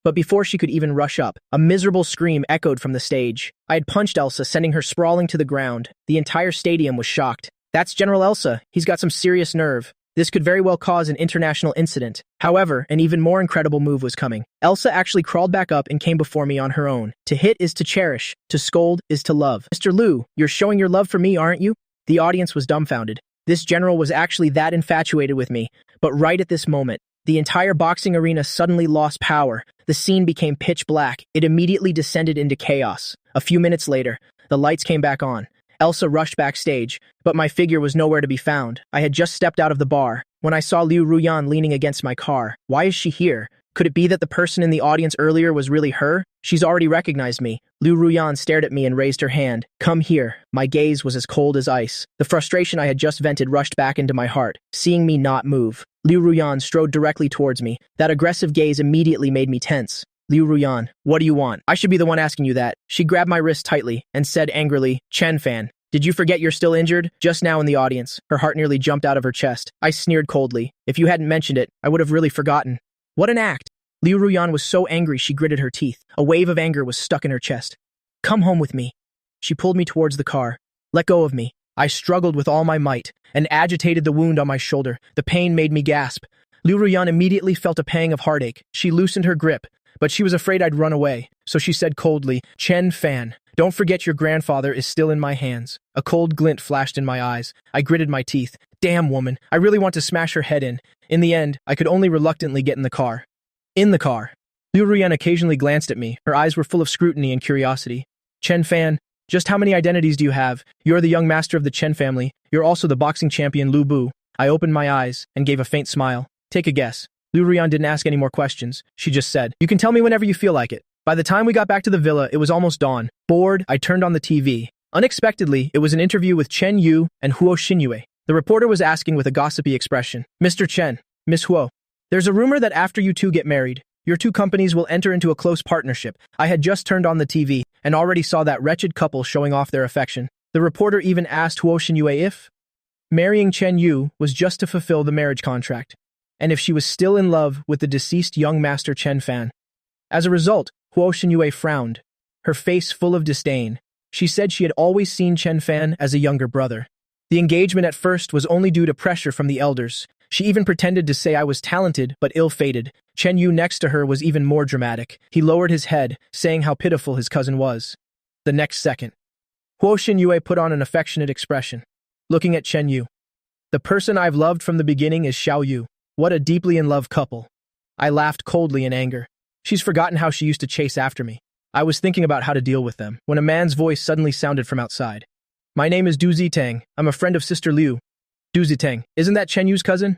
But before she could even rush up, a miserable scream echoed from the stage. I had punched Elsa, sending her sprawling to the ground. The entire stadium was shocked. "That's General Elsa. He's got some serious nerve. This could very well cause an international incident." However, an even more incredible move was coming. Elsa actually crawled back up and came before me on her own. To hit is to cherish. To scold is to love. "Mr. Liu, you're showing your love for me, aren't you?" The audience was dumbfounded. This general was actually that infatuated with me. But right at this moment, the entire boxing arena suddenly lost power. The scene became pitch black. It immediately descended into chaos. A few minutes later, the lights came back on. Elsa rushed backstage, but my figure was nowhere to be found. I had just stepped out of the bar when I saw Liu Ruyan leaning against my car. Why is she here? Could it be that the person in the audience earlier was really her? She's already recognized me. Liu Ruyan stared at me and raised her hand. "Come here." My gaze was as cold as ice. The frustration I had just vented rushed back into my heart, seeing me not move. Liu Ruyan strode directly towards me. That aggressive gaze immediately made me tense. "Liu Ruyan, what do you want?" "I should be the one asking you that." She grabbed my wrist tightly and said angrily, "Chen Fan, did you forget you're still injured?" Just now in the audience, her heart nearly jumped out of her chest. I sneered coldly. "If you hadn't mentioned it, I would have really forgotten." What an act! Liu Ruyan was so angry she gritted her teeth. A wave of anger was stuck in her chest. "Come home with me." She pulled me towards the car. "Let go of me." I struggled with all my might and agitated the wound on my shoulder. The pain made me gasp. Liu Ruyan immediately felt a pang of heartache. She loosened her grip, but she was afraid I'd run away. So she said coldly, "Chen Fan, don't forget your grandfather is still in my hands." A cold glint flashed in my eyes. I gritted my teeth. Damn woman, I really want to smash her head in. In the end, I could only reluctantly get in the car. In the car, Liu Ruyan occasionally glanced at me. Her eyes were full of scrutiny and curiosity. "Chen Fan, just how many identities do you have? You're the young master of the Chen family. You're also the boxing champion Lu Bu." I opened my eyes and gave a faint smile. "Take a guess." Liu Ruyan didn't ask any more questions. She just said, "You can tell me whenever you feel like it." By the time we got back to the villa, it was almost dawn. Bored, I turned on the TV. Unexpectedly, it was an interview with Chen Yu and Huo Xinyue. The reporter was asking with a gossipy expression, "Mr. Chen, Miss Huo, there's a rumor that after you two get married, your two companies will enter into a close partnership." I had just turned on the TV and already saw that wretched couple showing off their affection. The reporter even asked Huo Xinyue if marrying Chen Yu was just to fulfill the marriage contract, and if she was still in love with the deceased young master Chen Fan. As a result, Huo Xinyue frowned, her face full of disdain. She said she had always seen Chen Fan as a younger brother. The engagement at first was only due to pressure from the elders. She even pretended to say I was talented but ill-fated. Chen Yu next to her was even more dramatic. He lowered his head, saying how pitiful his cousin was. The next second, Huo Xinyue put on an affectionate expression, looking at Chen Yu. The person I've loved from the beginning is Xiao Yu. What a deeply in love couple. I laughed coldly in anger. She's forgotten how she used to chase after me. I was thinking about how to deal with them, when a man's voice suddenly sounded from outside. My name is Du Zitang. I'm a friend of Sister Liu. Du Zitang, isn't that Chen Yu's cousin?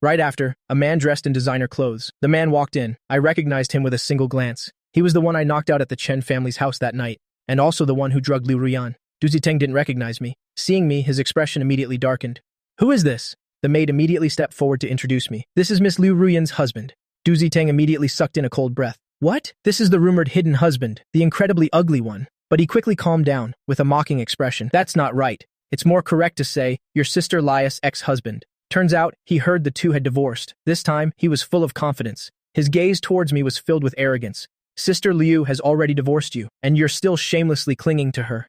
Right after, a man dressed in designer clothes. The man walked in. I recognized him with a single glance. He was the one I knocked out at the Chen family's house that night, and also the one who drugged Liu Ruyan. Du Zitang didn't recognize me. Seeing me, his expression immediately darkened. Who is this? The maid immediately stepped forward to introduce me. This is Miss Liu Ruyan's husband. Du Zitang immediately sucked in a cold breath. What? This is the rumored hidden husband, the incredibly ugly one. But he quickly calmed down, with a mocking expression. That's not right. It's more correct to say, your sister Lia's ex-husband. Turns out, he heard the two had divorced. This time, he was full of confidence. His gaze towards me was filled with arrogance. Sister Liu has already divorced you, and you're still shamelessly clinging to her.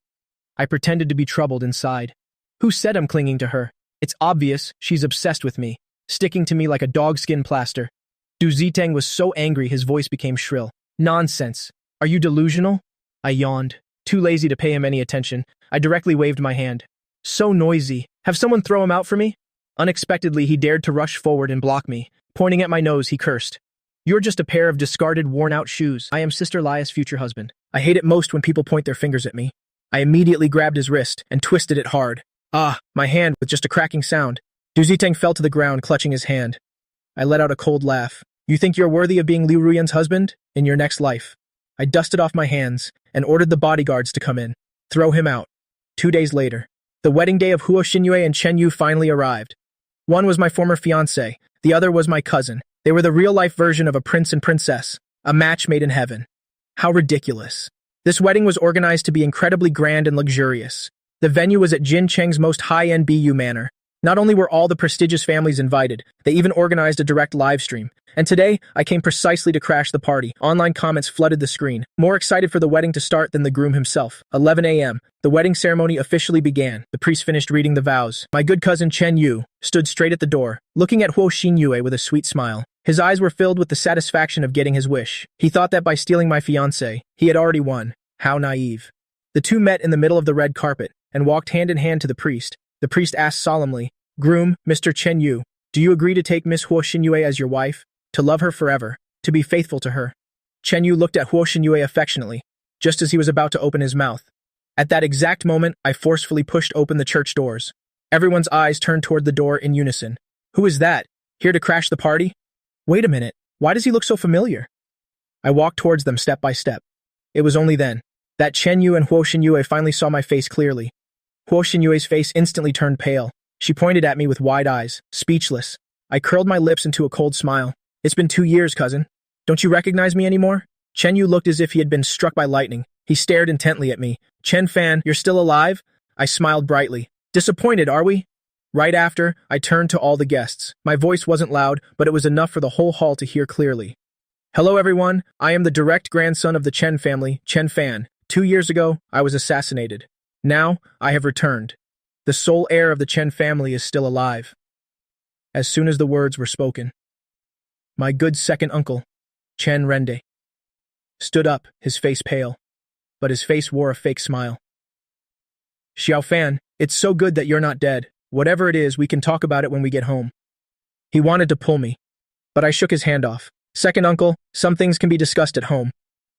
I pretended to be troubled inside. Who said I'm clinging to her? It's obvious she's obsessed with me, sticking to me like a dogskin plaster. Du Zitang was so angry his voice became shrill. Nonsense. Are you delusional? I yawned. Too lazy to pay him any attention, I directly waved my hand. So noisy. Have someone throw him out for me? Unexpectedly, he dared to rush forward and block me. Pointing at my nose, he cursed. You're just a pair of discarded, worn-out shoes. I am Sister Lia's future husband. I hate it most when people point their fingers at me. I immediately grabbed his wrist and twisted it hard. Ah, my hand with just a cracking sound. Du Zitang fell to the ground, clutching his hand. I let out a cold laugh. You think you're worthy of being Liu Ruyan's husband? In your next life. I dusted off my hands and ordered the bodyguards to come in. Throw him out. 2 days later, the wedding day of Huo Xinyue and Chen Yu finally arrived. One was my former fiancé, the other was my cousin. They were the real-life version of a prince and princess, a match made in heaven. How ridiculous. This wedding was organized to be incredibly grand and luxurious. The venue was at Jin Cheng's most high-end BU manor. Not only were all the prestigious families invited, they even organized a direct live stream. And today, I came precisely to crash the party. Online comments flooded the screen, more excited for the wedding to start than the groom himself. 11 a.m. The wedding ceremony officially began. The priest finished reading the vows. My good cousin Chen Yu stood straight at the door, looking at Huo Xinyue with a sweet smile. His eyes were filled with the satisfaction of getting his wish. He thought that by stealing my fiancé, he had already won. How naive. The two met in the middle of the red carpet and walked hand in hand to the priest. The priest asked solemnly, Groom, Mr. Chen Yu, do you agree to take Miss Huo Xinyue as your wife, to love her forever, to be faithful to her? Chen Yu looked at Huo Xinyue affectionately, just as he was about to open his mouth. At that exact moment, I forcefully pushed open the church doors. Everyone's eyes turned toward the door in unison. Who is that? Here to crash the party? Wait a minute, why does he look so familiar? I walked towards them step by step. It was only then that Chen Yu and Huo Xinyue finally saw my face clearly. Huo Xinyue's face instantly turned pale. She pointed at me with wide eyes, speechless. I curled my lips into a cold smile. It's been 2 years, cousin. Don't you recognize me anymore? Chen Yu looked as if he had been struck by lightning. He stared intently at me. Chen Fan, you're still alive? I smiled brightly. Disappointed, are we? Right after, I turned to all the guests. My voice wasn't loud, but it was enough for the whole hall to hear clearly. Hello, everyone. I am the direct grandson of the Chen family, Chen Fan. 2 years ago, I was assassinated. Now, I have returned. The sole heir of the Chen family is still alive. As soon as the words were spoken, my good second uncle, Chen Rende, stood up, his face pale, but his face wore a fake smile. Xiao Fan, it's so good that you're not dead. Whatever it is, we can talk about it when we get home. He wanted to pull me, but I shook his hand off. Second uncle, some things can be discussed at home.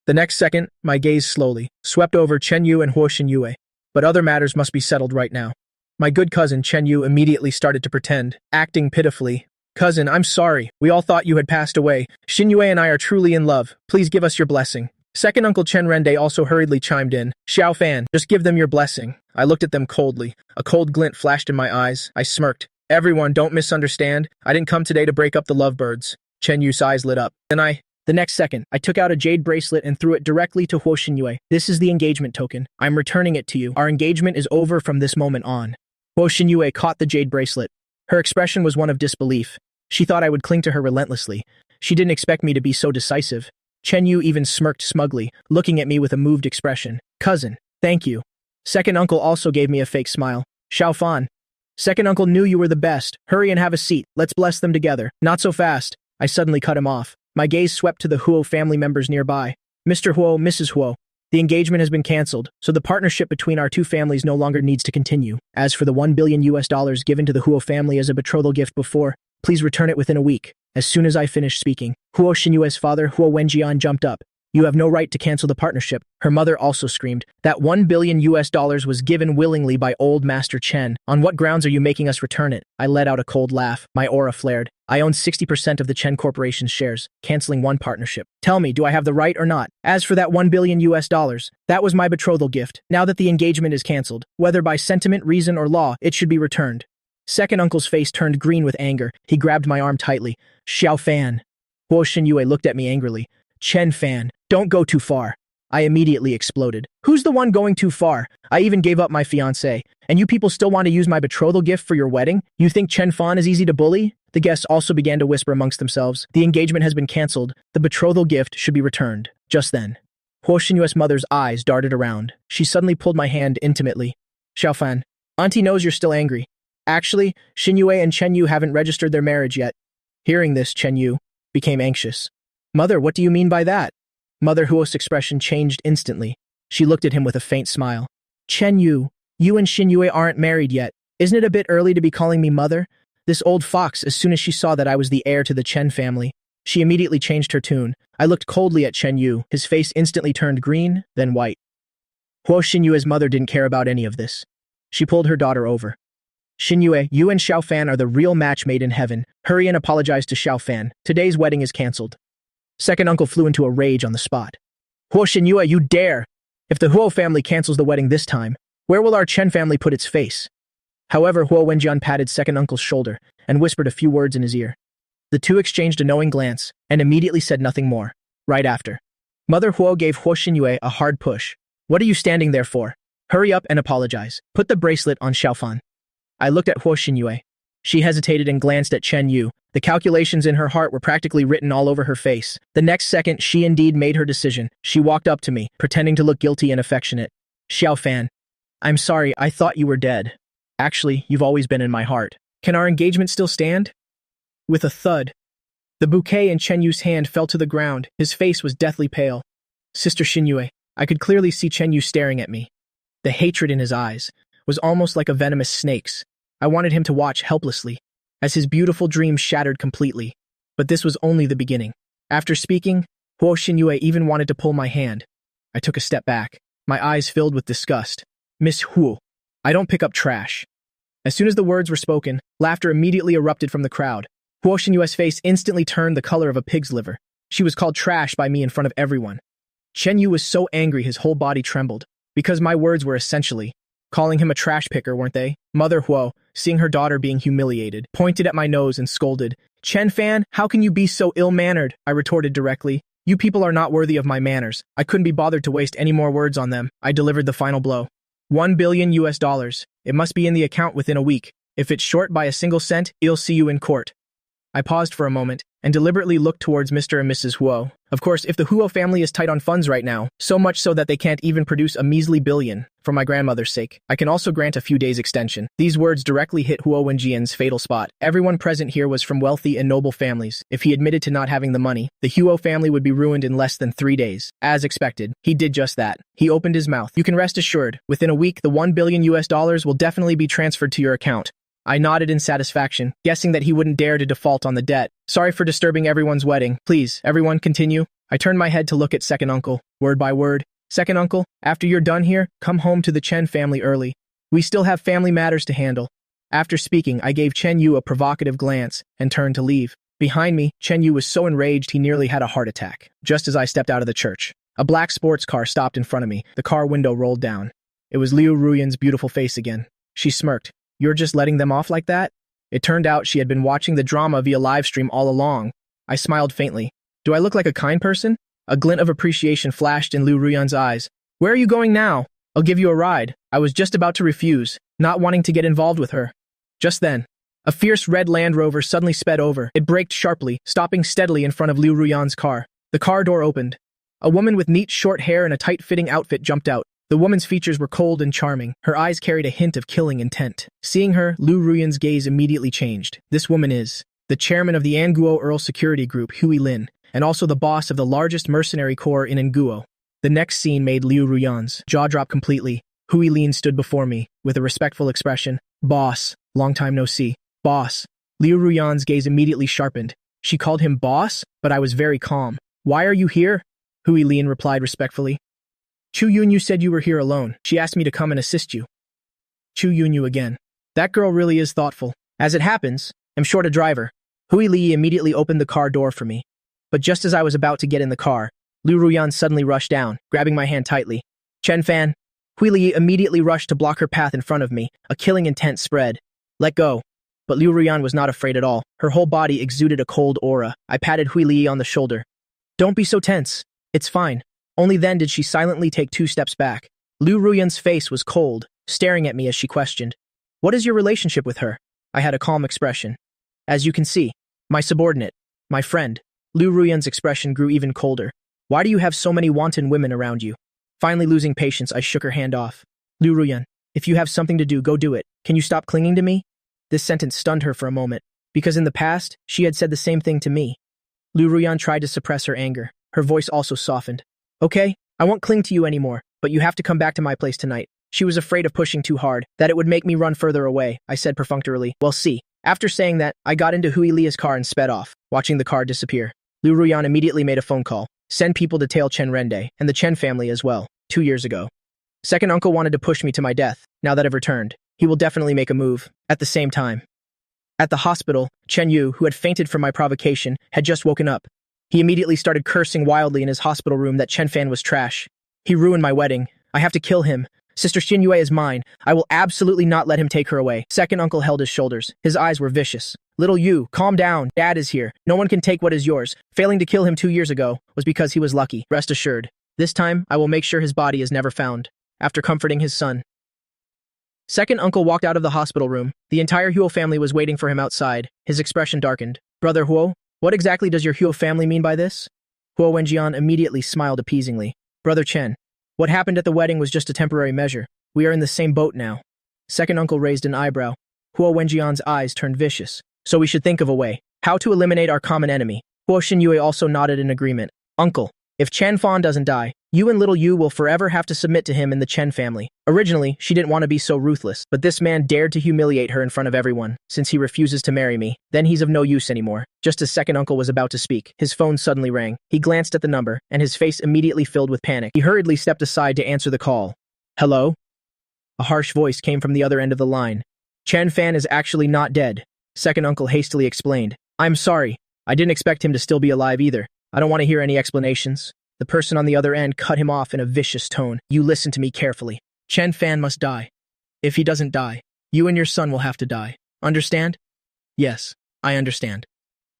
The next second, my gaze slowly swept over Chen Yu and Huo Xinyue, but other matters must be settled right now. My good cousin Chen Yu immediately started to pretend, acting pitifully. Cousin, I'm sorry. We all thought you had passed away. Xinyue and I are truly in love. Please give us your blessing. Second uncle Chen Rende also hurriedly chimed in. Xiao Fan, just give them your blessing. I looked at them coldly. A cold glint flashed in my eyes. I smirked. Everyone, don't misunderstand. I didn't come today to break up the lovebirds. Chen Yu's eyes lit up. The next second, I took out a jade bracelet and threw it directly to Huo Xinyue. This is the engagement token. I'm returning it to you. Our engagement is over from this moment on. Huo Xinyue caught the jade bracelet. Her expression was one of disbelief. She thought I would cling to her relentlessly. She didn't expect me to be so decisive. Chen Yu even smirked smugly, looking at me with a moved expression. Cousin, thank you. Second uncle also gave me a fake smile. Xiao Fan. Second uncle knew you were the best. Hurry and have a seat. Let's bless them together. Not so fast. I suddenly cut him off. My gaze swept to the Huo family members nearby. Mr. Huo, Mrs. Huo. The engagement has been canceled, so the partnership between our two families no longer needs to continue. As for the $1 billion given to the Huo family as a betrothal gift before, please return it within a week. As soon as I finished speaking, Huo Xinyue's father, Huo Wenjian, jumped up. You have no right to cancel the partnership. Her mother also screamed. That $1 billion was given willingly by old Master Chen. On what grounds are you making us return it? I let out a cold laugh. My aura flared. I own 60% of the Chen Corporation's shares, canceling one partnership. Tell me, do I have the right or not? As for that $1 billion, that was my betrothal gift. Now that the engagement is canceled, whether by sentiment, reason, or law, it should be returned. Second uncle's face turned green with anger. He grabbed my arm tightly. Xiao Fan. Huo Xinyue looked at me angrily. Chen Fan, don't go too far. I immediately exploded. Who's the one going too far? I even gave up my fiancé. And you people still want to use my betrothal gift for your wedding? You think Chen Fan is easy to bully? The guests also began to whisper amongst themselves. The engagement has been cancelled. The betrothal gift should be returned. Just then, Huo Xinyue's mother's eyes darted around. She suddenly pulled my hand intimately. Xiao Fan, Auntie knows you're still angry. Actually, Xinyue and Chen Yu haven't registered their marriage yet. Hearing this, Chen Yu became anxious. Mother, what do you mean by that? Mother Huo's expression changed instantly. She looked at him with a faint smile. Chen Yu, you and Xinyue aren't married yet. Isn't it a bit early to be calling me mother? This old fox, as soon as she saw that I was the heir to the Chen family, she immediately changed her tune. I looked coldly at Chen Yu. His face instantly turned green, then white. Huo Xinyue's mother didn't care about any of this. She pulled her daughter over. Xinyue, you and Xiao Fan are the real match made in heaven. Hurry and apologize to Xiao Fan. Today's wedding is cancelled. Second uncle flew into a rage on the spot. Huo Xinyue, you dare! If the Huo family cancels the wedding this time, where will our Chen family put its face? However, Huo Wenjian patted second uncle's shoulder and whispered a few words in his ear. The two exchanged a knowing glance and immediately said nothing more. Right after, Mother Huo gave Huo Xinyue a hard push. What are you standing there for? Hurry up and apologize. Put the bracelet on Xiaofan. I looked at Huo Xinyue. She hesitated and glanced at Chen Yu. The calculations in her heart were practically written all over her face. The next second, she indeed made her decision. She walked up to me, pretending to look guilty and affectionate. Xiao Fan, I'm sorry, I thought you were dead. Actually, you've always been in my heart. Can our engagement still stand? With a thud, the bouquet in Chen Yu's hand fell to the ground. His face was deathly pale. Sister Xinyue, I could clearly see Chen Yu staring at me. The hatred in his eyes was almost like a venomous snake's. I wanted him to watch helplessly, as his beautiful dreams shattered completely. But this was only the beginning. After speaking, Huo Xinyue even wanted to pull my hand. I took a step back, my eyes filled with disgust. Miss Huo, I don't pick up trash. As soon as the words were spoken, laughter immediately erupted from the crowd. Huo Xinyue's face instantly turned the color of a pig's liver. She was called trash by me in front of everyone. Chen Yu was so angry his whole body trembled, because my words were essentially calling him a trash picker, weren't they? Mother Huo, seeing her daughter being humiliated, pointed at my nose and scolded. Chen Fan, how can you be so ill-mannered? I retorted directly. You people are not worthy of my manners. I couldn't be bothered to waste any more words on them. I delivered the final blow. $1 billion. It must be in the account within a week. If it's short by a single cent, I'll see you in court. I paused for a moment and deliberately looked towards Mr. and Mrs. Huo. Of course, if the Huo family is tight on funds right now, so much so that they can't even produce a measly billion, for my grandmother's sake, I can also grant a few days extension. These words directly hit Huo Wenjian's fatal spot. Everyone present here was from wealthy and noble families. If he admitted to not having the money, the Huo family would be ruined in less than 3 days. As expected, he did just that. He opened his mouth. You can rest assured, within a week, the $1 billion will definitely be transferred to your account. I nodded in satisfaction, guessing that he wouldn't dare to default on the debt. Sorry for disturbing everyone's wedding. Please, everyone continue. I turned my head to look at second uncle, word by word. Second uncle, after you're done here, come home to the Chen family early. We still have family matters to handle. After speaking, I gave Chen Yu a provocative glance and turned to leave. Behind me, Chen Yu was so enraged he nearly had a heart attack. Just as I stepped out of the church, a black sports car stopped in front of me. The car window rolled down. It was Liu Ruyan's beautiful face again. She smirked. You're just letting them off like that? It turned out she had been watching the drama via livestream all along. I smiled faintly. Do I look like a kind person? A glint of appreciation flashed in Liu Ruyan's eyes. Where are you going now? I'll give you a ride. I was just about to refuse, not wanting to get involved with her. Just then, a fierce red Land Rover suddenly sped over. It braked sharply, stopping steadily in front of Liu Ruyan's car. The car door opened. A woman with neat short hair and a tight-fitting outfit jumped out. The woman's features were cold and charming. Her eyes carried a hint of killing intent. Seeing her, Liu Ruyan's gaze immediately changed. This woman is the chairman of the Anguo Earl Security Group, Hui Lin, and also the boss of the largest mercenary corps in Anguo. The next scene made Liu Ruyan's jaw drop completely. Hui Lin stood before me, with a respectful expression. Boss, long time no see. Boss. Liu Ruyan's gaze immediately sharpened. She called him boss, but I was very calm. Why are you here? Hui Lin replied respectfully. Chu Yunyu said you were here alone. She asked me to come and assist you. Chu Yunyu again. That girl really is thoughtful. As it happens, I'm short a driver. Hui Li immediately opened the car door for me. But just as I was about to get in the car, Liu Ruyan suddenly rushed down, grabbing my hand tightly. Chen Fan. Hui Li immediately rushed to block her path in front of me, a killing intent spread. Let go. But Liu Ruyan was not afraid at all. Her whole body exuded a cold aura. I patted Hui Li on the shoulder. Don't be so tense. It's fine. Only then did she silently take 2 steps back. Liu Ruyan's face was cold, staring at me as she questioned. What is your relationship with her? I had a calm expression. As you can see, my subordinate, my friend. Liu Ruyan's expression grew even colder. Why do you have so many wanton women around you? Finally losing patience, I shook her hand off. Liu Ruyan, if you have something to do, go do it. Can you stop clinging to me? This sentence stunned her for a moment, because in the past, she had said the same thing to me. Liu Ruyan tried to suppress her anger. Her voice also softened. Okay, I won't cling to you anymore, but you have to come back to my place tonight. She was afraid of pushing too hard, that it would make me run further away, I said perfunctorily. Well, see. After saying that, I got into Hui Li's car and sped off, watching the car disappear. Liu Ruyan immediately made a phone call. Send people to tail Chen Rende, and the Chen family as well, 2 years ago. Second uncle wanted to push me to my death. Now that I've returned, he will definitely make a move. At the same time. At the hospital, Chen Yu, who had fainted from my provocation, had just woken up. He immediately started cursing wildly in his hospital room that Chen Fan was trash. He ruined my wedding. I have to kill him. Sister Xinyue is mine. I will absolutely not let him take her away. Second uncle held his shoulders. His eyes were vicious. Little Yu, calm down. Dad is here. No one can take what is yours. Failing to kill him 2 years ago was because he was lucky. Rest assured. This time, I will make sure his body is never found. After comforting his son. Second uncle walked out of the hospital room. The entire Huo family was waiting for him outside. His expression darkened. Brother Huo, what exactly does your Huo family mean by this? Huo Wenjian immediately smiled appeasingly. Brother Chen, what happened at the wedding was just a temporary measure. We are in the same boat now. Second uncle raised an eyebrow. Huo Wenjian's eyes turned vicious. So we should think of a way. How to eliminate our common enemy. Huo Xinyue also nodded in agreement. Uncle, if Chen Fan doesn't die, you and little Yu will forever have to submit to him in the Chen family. Originally, she didn't want to be so ruthless, but this man dared to humiliate her in front of everyone. Since he refuses to marry me, then he's of no use anymore. Just as second uncle was about to speak, his phone suddenly rang. He glanced at the number, and his face immediately filled with panic. He hurriedly stepped aside to answer the call. Hello? A harsh voice came from the other end of the line. Chen Fan is actually not dead. Second uncle hastily explained. I'm sorry. I didn't expect him to still be alive either. I don't want to hear any explanations. The person on the other end cut him off in a vicious tone. You listen to me carefully. Chen Fan must die. If he doesn't die, you and your son will have to die. Understand? Yes, I understand.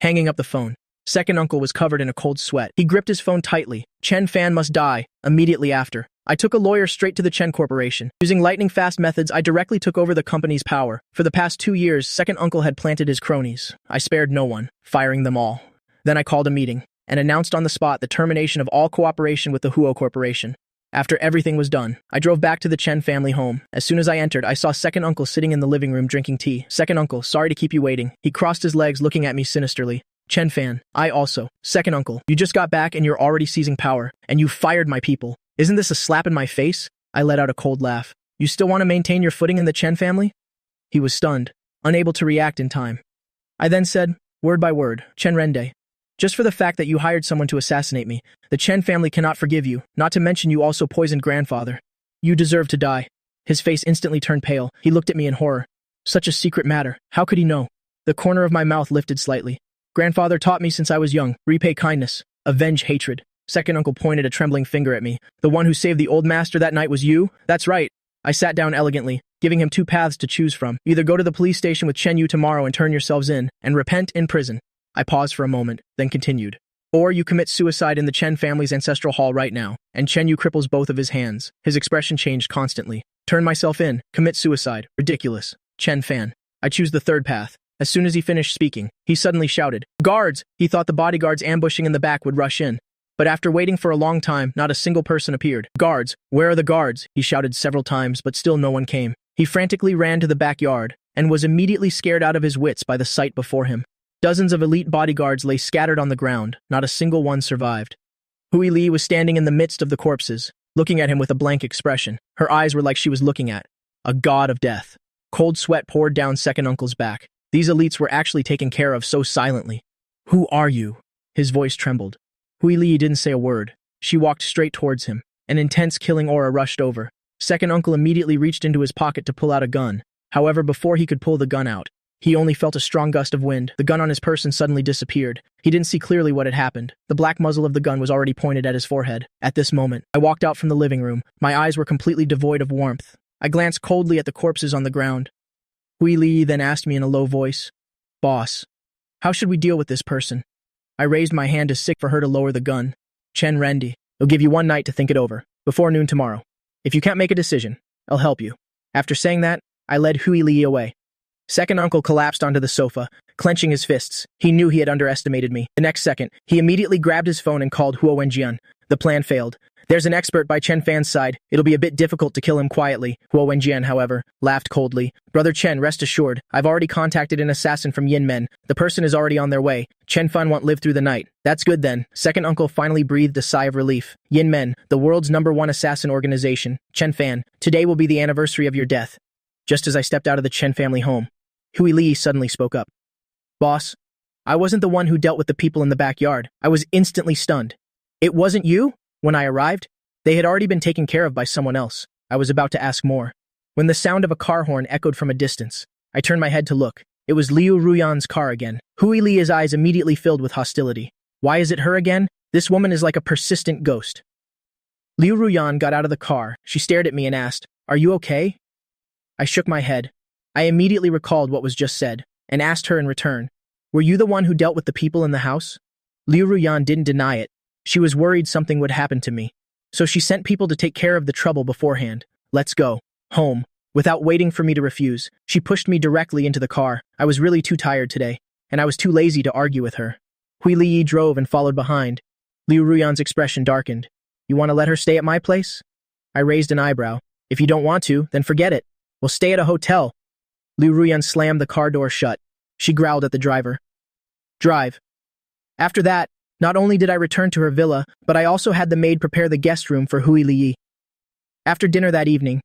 Hanging up the phone. Second uncle was covered in a cold sweat. He gripped his phone tightly. Chen Fan must die. Immediately after, I took a lawyer straight to the Chen Corporation. Using lightning-fast methods, I directly took over the company's power. For the past 2 years, second uncle had planted his cronies. I spared no one, firing them all. Then I called a meeting and announced on the spot the termination of all cooperation with the Huo Corporation. After everything was done, I drove back to the Chen family home. As soon as I entered, I saw second uncle sitting in the living room drinking tea. Second uncle, sorry to keep you waiting. He crossed his legs looking at me sinisterly. Chen Fan, I also. Second uncle, you just got back and you're already seizing power, and you fired my people. Isn't this a slap in my face? I let out a cold laugh. You still want to maintain your footing in the Chen family? He was stunned, unable to react in time. I then said, word by word, Chen Rende. Just for the fact that you hired someone to assassinate me, the Chen family cannot forgive you, not to mention you also poisoned grandfather. You deserve to die. His face instantly turned pale. He looked at me in horror. Such a secret matter. How could he know? The corner of my mouth lifted slightly. Grandfather taught me since I was young, repay kindness, avenge hatred. Second uncle pointed a trembling finger at me. The one who saved the old master that night was you? That's right. I sat down elegantly, giving him 2 paths to choose from. Either go to the police station with Chen Yu tomorrow and turn yourselves in, and repent in prison. I paused for a moment, then continued. Or you commit suicide in the Chen family's ancestral hall right now, and Chen Yu cripples both of his hands. His expression changed constantly. Turn myself in, commit suicide. Ridiculous. Chen Fan. I choose the third path. As soon as he finished speaking, he suddenly shouted, Guards! He thought the bodyguards ambushing in the back would rush in. But after waiting for a long time, not a single person appeared. Guards! Where are the guards? He shouted several times, but still no one came. He frantically ran to the backyard, and was immediately scared out of his wits by the sight before him. Dozens of elite bodyguards lay scattered on the ground, not a single one survived. Hui Li was standing in the midst of the corpses, looking at him with a blank expression. Her eyes were like she was looking at a god of death. Cold sweat poured down second uncle's back. These elites were actually taken care of so silently. "Who are you?" His voice trembled. Hui Li didn't say a word. She walked straight towards him. An intense killing aura rushed over. Second uncle immediately reached into his pocket to pull out a gun. However, before he could pull the gun out, he only felt a strong gust of wind. The gun on his person suddenly disappeared. He didn't see clearly what had happened. The black muzzle of the gun was already pointed at his forehead. At this moment, I walked out from the living room. My eyes were completely devoid of warmth. I glanced coldly at the corpses on the ground. Hui Li then asked me in a low voice, "Boss, how should we deal with this person?" I raised my hand to signal for her to lower the gun. "Chen Rendi, I'll give you one night to think it over, before noon tomorrow. If you can't make a decision, I'll help you." After saying that, I led Hui Li away. Second uncle collapsed onto the sofa, clenching his fists. He knew he had underestimated me. The next second, he immediately grabbed his phone and called Huo Wenjian. The plan failed. "There's an expert by Chen Fan's side. It'll be a bit difficult to kill him quietly." Huo Wenjian, however, laughed coldly. "Brother Chen, rest assured, I've already contacted an assassin from Yin Men. The person is already on their way. Chen Fan won't live through the night." "That's good then." Second uncle finally breathed a sigh of relief. "Yin Men, the world's #1 assassin organization. Chen Fan, today will be the anniversary of your death." Just as I stepped out of the Chen family home, Hui Li suddenly spoke up. "Boss, I wasn't the one who dealt with the people in the backyard. I was instantly stunned." "It wasn't you?" When I arrived, they had already been taken care of by someone else. I was about to ask more, when the sound of a car horn echoed from a distance. I turned my head to look. It was Liu Ruyan's car again. Hui Li's eyes immediately filled with hostility. "Why is it her again? This woman is like a persistent ghost." Liu Ruyan got out of the car. She stared at me and asked, "Are you okay?" I shook my head. I immediately recalled what was just said, and asked her in return, "Were you the one who dealt with the people in the house?" Liu Ruyan didn't deny it. She was worried something would happen to me. So she sent people to take care of the trouble beforehand. "Let's go. Home." Without waiting for me to refuse, she pushed me directly into the car. I was really too tired today, and I was too lazy to argue with her. Hui Li drove and followed behind. Liu Ruyan's expression darkened. "You want to let her stay at my place?" I raised an eyebrow. "If you don't want to, then forget it. We'll stay at a hotel." Liu Ruyan slammed the car door shut. She growled at the driver. "Drive." After that, not only did I return to her villa, but I also had the maid prepare the guest room for Hui Li. After dinner that evening,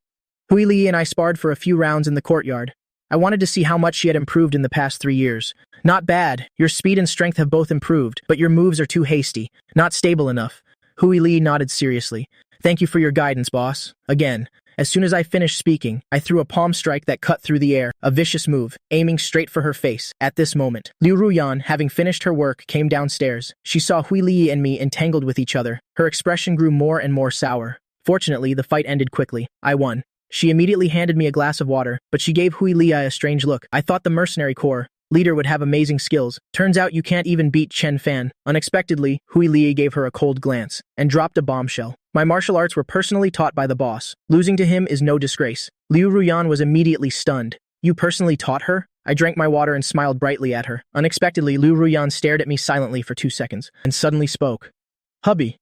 Hui Li and I sparred for a few rounds in the courtyard. I wanted to see how much she had improved in the past 3 years. "Not bad. Your speed and strength have both improved, but your moves are too hasty. Not stable enough." Hui Li nodded seriously. "Thank you for your guidance, boss." Again. As soon as I finished speaking, I threw a palm strike that cut through the air, a vicious move, aiming straight for her face. At this moment, Liu Ruyan, having finished her work, came downstairs. She saw Hui Li and me entangled with each other. Her expression grew more and more sour. Fortunately, the fight ended quickly. I won. She immediately handed me a glass of water, but she gave Hui Li a strange look. I thought the mercenary corps leader would have amazing skills. Turns out you can't even beat Chen Fan. Unexpectedly, Hui Li gave her a cold glance and dropped a bombshell. "My martial arts were personally taught by the boss. Losing to him is no disgrace." Liu Ruyan was immediately stunned. "You personally taught her?" I drank my water and smiled brightly at her. Unexpectedly, Liu Ruyan stared at me silently for 2 seconds and suddenly spoke. "Hubby,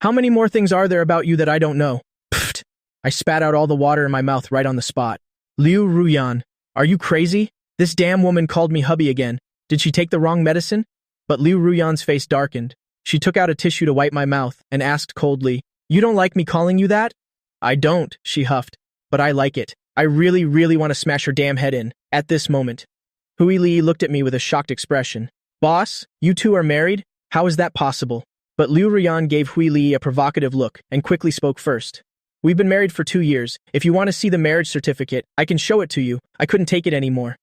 how many more things are there about you that I don't know?" Pfft. I spat out all the water in my mouth right on the spot. "Liu Ruyan, are you crazy? This damn woman called me hubby again. Did she take the wrong medicine?" But Liu Ruyan's face darkened. She took out a tissue to wipe my mouth and asked coldly, "You don't like me calling you that?" "I don't," she huffed, "but I like it. I really, really want to smash her damn head in." At this moment, Hui Li looked at me with a shocked expression. "Boss, you two are married? How is that possible?" But Liu Ruyan gave Hui Li a provocative look and quickly spoke first. "We've been married for 2 years. If you want to see the marriage certificate, I can show it to you. I couldn't take it anymore."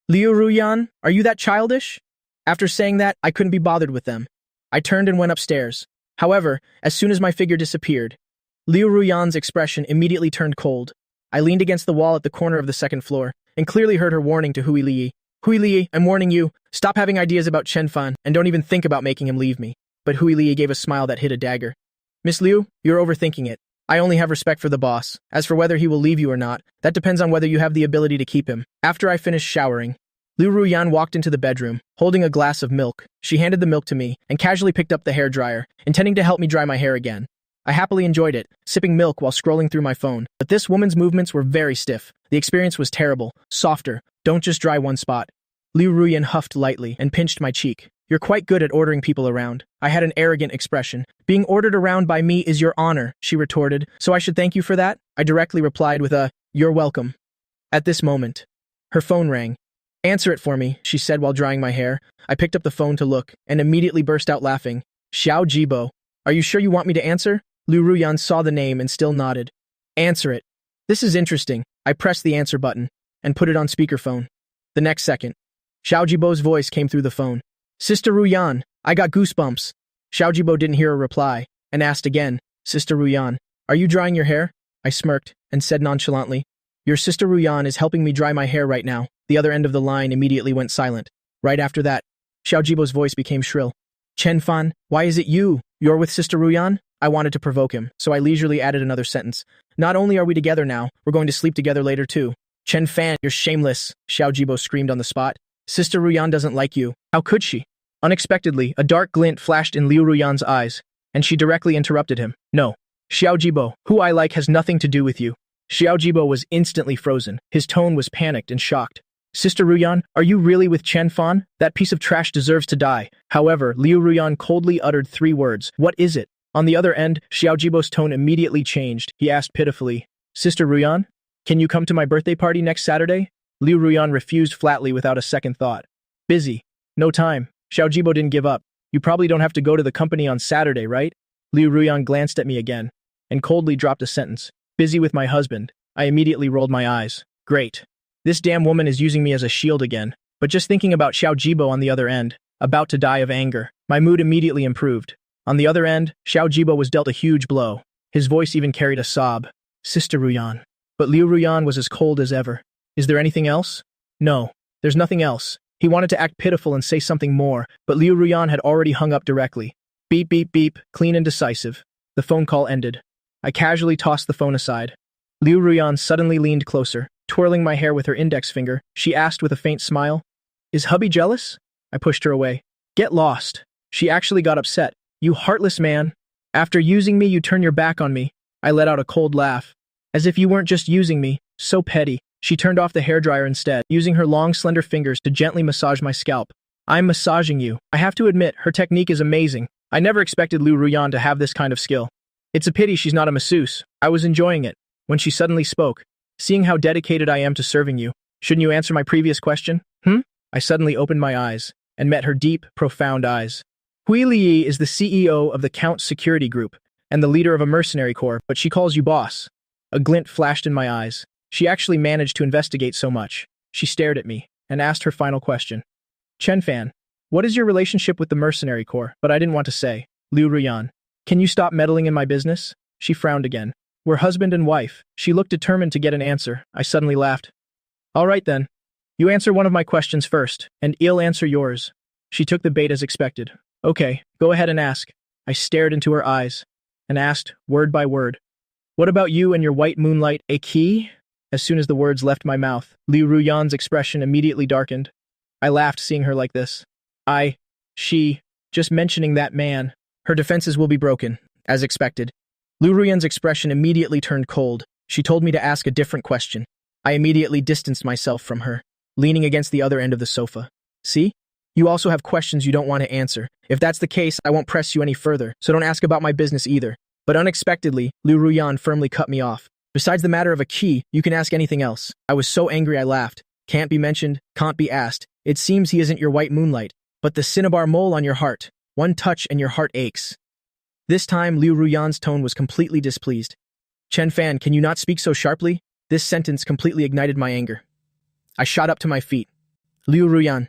"Liu Ruyan, are you that childish?" After saying that, I couldn't be bothered with them. I turned and went upstairs. However, as soon as my figure disappeared, Liu Ruyan's expression immediately turned cold. I leaned against the wall at the corner of the 2nd floor and clearly heard her warning to Hui Li. "Hui Li, I'm warning you. Stop having ideas about Chen Fan and don't even think about making him leave me." But Hui Li gave a smile that hit a dagger. "Miss Liu, you're overthinking it. I only have respect for the boss. As for whether he will leave you or not, that depends on whether you have the ability to keep him." After I finished showering, Liu Ruyan walked into the bedroom, holding a glass of milk. She handed the milk to me and casually picked up the hairdryer, intending to help me dry my hair again. I happily enjoyed it, sipping milk while scrolling through my phone. But this woman's movements were very stiff. The experience was terrible. "Softer. Don't just dry one spot." Liu Ruyan huffed lightly and pinched my cheek. You're quite good at ordering people around. I had an arrogant expression. Being ordered around by me is your honor, she retorted. So I should thank you for that? I directly replied with a, you're welcome. At this moment, her phone rang. Answer it for me, she said while drying my hair. I picked up the phone to look, and immediately burst out laughing. Xiao Jibo. Are you sure you want me to answer? Liu Ruyan saw the name and still nodded. Answer it. This is interesting. I pressed the answer button and put it on speakerphone. The next second, Xiao Jibo's voice came through the phone. Sister Ruyan, I got goosebumps. Xiao Jibo didn't hear a reply and asked again, Sister Ruyan, are you drying your hair? I smirked and said nonchalantly, your Sister Ruyan is helping me dry my hair right now. The other end of the line immediately went silent. Right after that, Xiao Jibo's voice became shrill. Chen Fan, why is it you? You're with Sister Ruyan? I wanted to provoke him, so I leisurely added another sentence. Not only are we together now, we're going to sleep together later too. Chen Fan, you're shameless, Xiao Jibo screamed on the spot. Sister Ruyan doesn't like you. How could she? Unexpectedly, a dark glint flashed in Liu Ruyan's eyes, and she directly interrupted him. No. Xiao Jibo, who I like has nothing to do with you. Xiao Jibo was instantly frozen. His tone was panicked and shocked. Sister Ruyan, are you really with Chen Fan? That piece of trash deserves to die. However, Liu Ruyan coldly uttered 3 words. What is it? On the other end, Xiao Jibo's tone immediately changed. He asked pitifully, Sister Ruyan, can you come to my birthday party next Saturday? Liu Ruyan refused flatly without a second thought. Busy. No time. Xiao Jibo didn't give up. You probably don't have to go to the company on Saturday, right? Liu Ruyan glanced at me again and coldly dropped a sentence. Busy with my husband. I immediately rolled my eyes. Great. This damn woman is using me as a shield again. But just thinking about Xiao Jibo on the other end, about to die of anger, my mood immediately improved. On the other end, Xiao Jibo was dealt a huge blow. His voice even carried a sob. Sister Ruyan. But Liu Ruyan was as cold as ever. Is there anything else? No, there's nothing else. He wanted to act pitiful and say something more, but Liu Ruyan had already hung up directly. Beep, beep, beep, clean and decisive. The phone call ended. I casually tossed the phone aside. Liu Ruyan suddenly leaned closer, twirling my hair with her index finger. She asked with a faint smile, Is hubby jealous? I pushed her away. Get lost. She actually got upset. You heartless man. After using me, you turn your back on me. I let out a cold laugh. As if you weren't just using me. So petty. She turned off the hairdryer instead, using her long, slender fingers to gently massage my scalp. I'm massaging you. I have to admit, her technique is amazing. I never expected Liu Ruyan to have this kind of skill. It's a pity she's not a masseuse. I was enjoying it. When she suddenly spoke, seeing how dedicated I am to serving you, shouldn't you answer my previous question? I suddenly opened my eyes and met her deep, profound eyes. Hui Liyi is the CEO of the Cant Security Group and the leader of a mercenary corps, but she calls you boss. A glint flashed in my eyes. She actually managed to investigate so much. She stared at me and asked her final question. Chen Fan, what is your relationship with the mercenary corps? But I didn't want to say. Liu Ruyan, can you stop meddling in my business? She frowned again. We're husband and wife. She looked determined to get an answer. I suddenly laughed. All right then. You answer one of my questions first, and I'll answer yours. She took the bait as expected. Okay, go ahead and ask. I stared into her eyes and asked, word by word. What about you and your white moonlight, a key? As soon as the words left my mouth, Liu Ruyan's expression immediately darkened. I laughed seeing her like this. She, just mentioning that man. Her defenses will be broken, as expected. Liu Ruyan's expression immediately turned cold. She told me to ask a different question. I immediately distanced myself from her, leaning against the other end of the sofa. See? You also have questions you don't want to answer. If that's the case, I won't press you any further, so don't ask about my business either. But unexpectedly, Liu Ruyan firmly cut me off. Besides the matter of a key, you can ask anything else. I was so angry I laughed. Can't be mentioned, can't be asked. It seems he isn't your white moonlight, but the cinnabar mole on your heart. One touch and your heart aches. This time, Liu Ruyan's tone was completely displeased. Chen Fan, can you not speak so sharply? This sentence completely ignited my anger. I shot up to my feet. Liu Ruyan,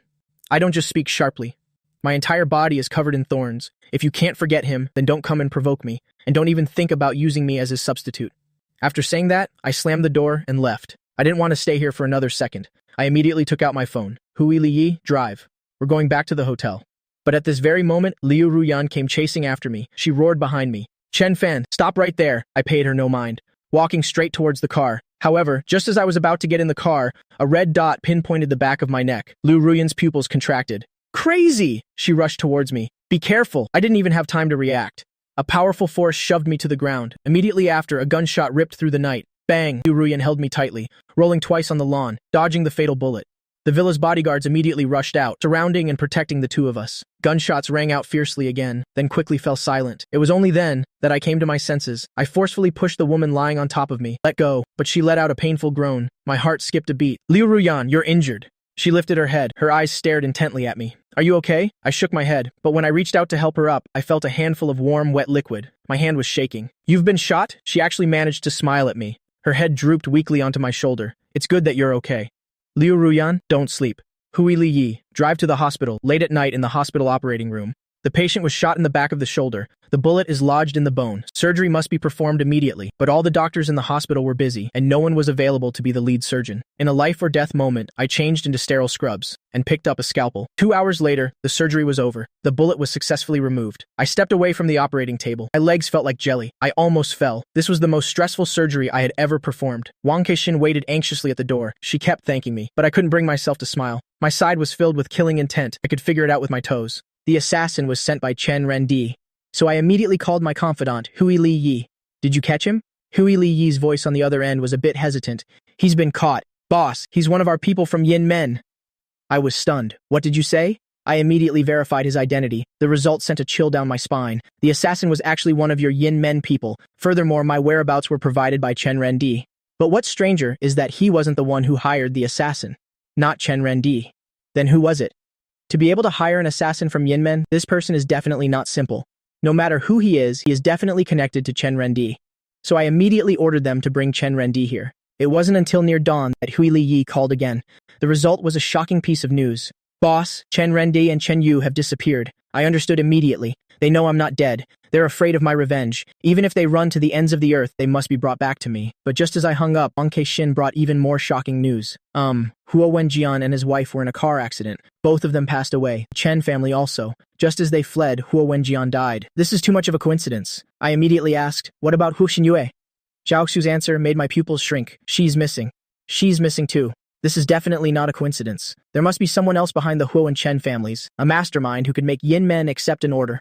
I don't just speak sharply. My entire body is covered in thorns. If you can't forget him, then don't come and provoke me, and don't even think about using me as his substitute. After saying that, I slammed the door and left. I didn't want to stay here for another second. I immediately took out my phone. Hui Liyi, drive. We're going back to the hotel. But at this very moment, Liu Ruyan came chasing after me. She roared behind me. Chen Fan, stop right there. I paid her no mind, walking straight towards the car. However, just as I was about to get in the car, a red dot pinpointed the back of my neck. Liu Ruyan's pupils contracted. Crazy! She rushed towards me. Be careful! I didn't even have time to react. A powerful force shoved me to the ground. Immediately after, a gunshot ripped through the night. Bang! Liu Ruyan held me tightly, rolling twice on the lawn, dodging the fatal bullet. The villa's bodyguards immediately rushed out, surrounding and protecting the two of us. Gunshots rang out fiercely again, then quickly fell silent. It was only then that I came to my senses. I forcefully pushed the woman lying on top of me. Let go, but she let out a painful groan. My heart skipped a beat. Liu Ruyan, you're injured. She lifted her head. Her eyes stared intently at me. Are you okay? I shook my head, but when I reached out to help her up, I felt a handful of warm, wet liquid. My hand was shaking. You've been shot? She actually managed to smile at me. Her head drooped weakly onto my shoulder. It's good that you're okay. Liu Ruyan, don't sleep. Hui Li Yi, drive to the hospital, late at night in the hospital operating room. The patient was shot in the back of the shoulder. The bullet is lodged in the bone. Surgery must be performed immediately, but all the doctors in the hospital were busy, and no one was available to be the lead surgeon. In a life-or-death moment, I changed into sterile scrubs and picked up a scalpel. 2 hours later, the surgery was over. The bullet was successfully removed. I stepped away from the operating table. My legs felt like jelly. I almost fell. This was the most stressful surgery I had ever performed. Wang Keishin waited anxiously at the door. She kept thanking me, but I couldn't bring myself to smile. My side was filled with killing intent. I could figure it out with my toes. The assassin was sent by Chen Rendi, so I immediately called my confidant, Hui Li Yi. Did you catch him? Hui Li Yi's voice on the other end was a bit hesitant. He's been caught. Boss, he's one of our people from Yin Men. I was stunned. What did you say? I immediately verified his identity. The result sent a chill down my spine. The assassin was actually one of your Yin Men people. Furthermore, my whereabouts were provided by Chen Rendi. But what's stranger is that he wasn't the one who hired the assassin. Not Chen Rendi. Then who was it? To be able to hire an assassin from Yinmen, this person is definitely not simple. No matter who he is definitely connected to Chen Rendi. So I immediately ordered them to bring Chen Rendi here. It wasn't until near dawn that Hui Li Yi called again. The result was a shocking piece of news. Boss, Chen Rendi and Chen Yu have disappeared. I understood immediately. They know I'm not dead. They're afraid of my revenge. Even if they run to the ends of the earth, they must be brought back to me. But just as I hung up, Wang Keishin brought even more shocking news. Huo Wenjian and his wife were in a car accident. Both of them passed away. The Chen family also. Just as they fled, Huo Wenjian died. This is too much of a coincidence. I immediately asked, what about Hu Xinyue? Zhao Xu's answer made my pupils shrink. She's missing. She's missing too. This is definitely not a coincidence. There must be someone else behind the Huo and Chen families, a mastermind who could make Yin Men accept an order.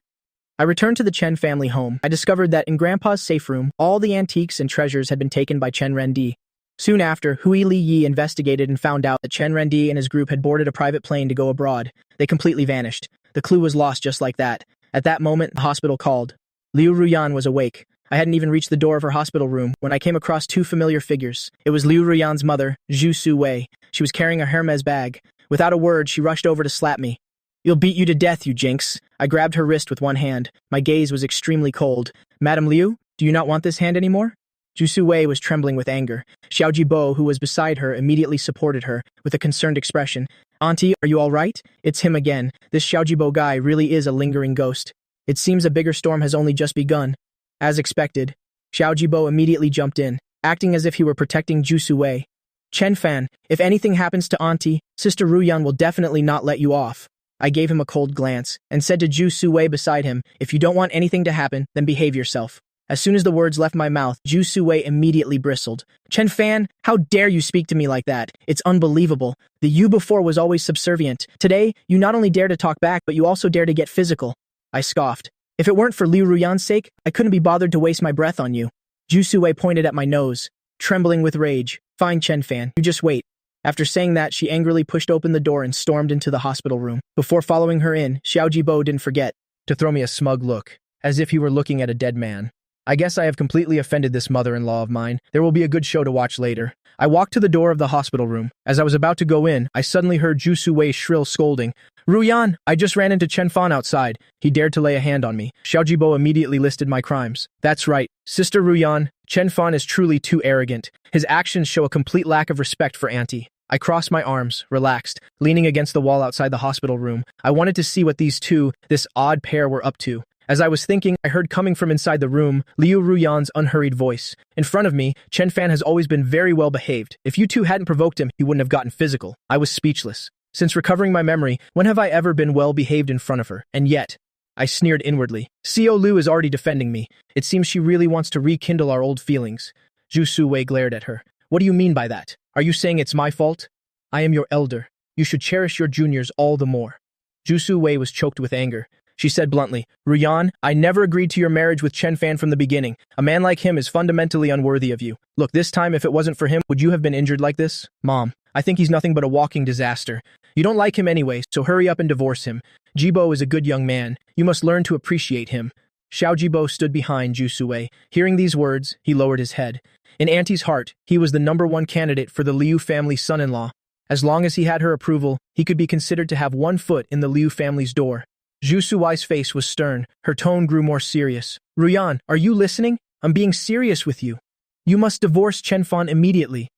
I returned to the Chen family home. I discovered that in Grandpa's safe room, all the antiques and treasures had been taken by Chen Rendi. Soon after, Hui Li Yi investigated and found out that Chen Rendi and his group had boarded a private plane to go abroad. They completely vanished. The clue was lost just like that. At that moment, the hospital called. Liu Ruyan was awake. I hadn't even reached the door of her hospital room when I came across two familiar figures. It was Liu Ruyan's mother, Zhu Suwei. She was carrying a Hermes bag. Without a word, she rushed over to slap me. You'll beat you to death, you jinx. I grabbed her wrist with one hand. My gaze was extremely cold. Madam Liu, do you not want this hand anymore? Zhu Suwei was trembling with anger. Xiao Jibo, who was beside her, immediately supported her, with a concerned expression. Auntie, are you all right? It's him again. This Xiao Jibo guy really is a lingering ghost. It seems a bigger storm has only just begun. As expected, Xiao Jibo immediately jumped in, acting as if he were protecting Zhu Suwei. Chen Fan, if anything happens to Auntie, Sister Ruyan will definitely not let you off. I gave him a cold glance, and said to Zhu Suwei beside him, if you don't want anything to happen, then behave yourself. As soon as the words left my mouth, Zhu Suwei immediately bristled. Chen Fan, how dare you speak to me like that? It's unbelievable. The you before was always subservient. Today, you not only dare to talk back, but you also dare to get physical. I scoffed. If it weren't for Liu Ruyan's sake, I couldn't be bothered to waste my breath on you. Zhu Suwei pointed at my nose, trembling with rage. Fine, Chen Fan, you just wait. After saying that, she angrily pushed open the door and stormed into the hospital room. Before following her in, Xiao Jibo didn't forget to throw me a smug look, as if he were looking at a dead man. I guess I have completely offended this mother-in-law of mine. There will be a good show to watch later. I walked to the door of the hospital room. As I was about to go in, I suddenly heard Zhu Suwei's shrill scolding. Ruyan, I just ran into Chen Fan outside. He dared to lay a hand on me. Xiao Jibo immediately listed my crimes. That's right, Sister Ruyan, Chen Fan is truly too arrogant. His actions show a complete lack of respect for Auntie. I crossed my arms, relaxed, leaning against the wall outside the hospital room. I wanted to see what this odd pair were up to. As I was thinking, I heard coming from inside the room, Liu Ruyan's unhurried voice. In front of me, Chen Fan has always been very well behaved. If you two hadn't provoked him, he wouldn't have gotten physical. I was speechless. Since recovering my memory, when have I ever been well behaved in front of her? And yet, I sneered inwardly. Xiao Lu is already defending me. It seems she really wants to rekindle our old feelings. Zhu Suwei glared at her. What do you mean by that? Are you saying it's my fault? I am your elder. You should cherish your juniors all the more. Zhu Suwei was choked with anger. She said bluntly, Ruyan, I never agreed to your marriage with Chen Fan from the beginning. A man like him is fundamentally unworthy of you. Look, this time, if it wasn't for him, would you have been injured like this? Mom, I think he's nothing but a walking disaster. You don't like him anyway, so hurry up and divorce him. Jibo is a good young man. You must learn to appreciate him. Xiao Jibo stood behind Ju Sui. Hearing these words, he lowered his head. In Auntie's heart, he was the #1 candidate for the Liu family's son-in-law. As long as he had her approval, he could be considered to have one foot in the Liu family's door. Ju Sui's face was stern. Her tone grew more serious. Ruyan, are you listening? I'm being serious with you. You must divorce Chen Fan immediately.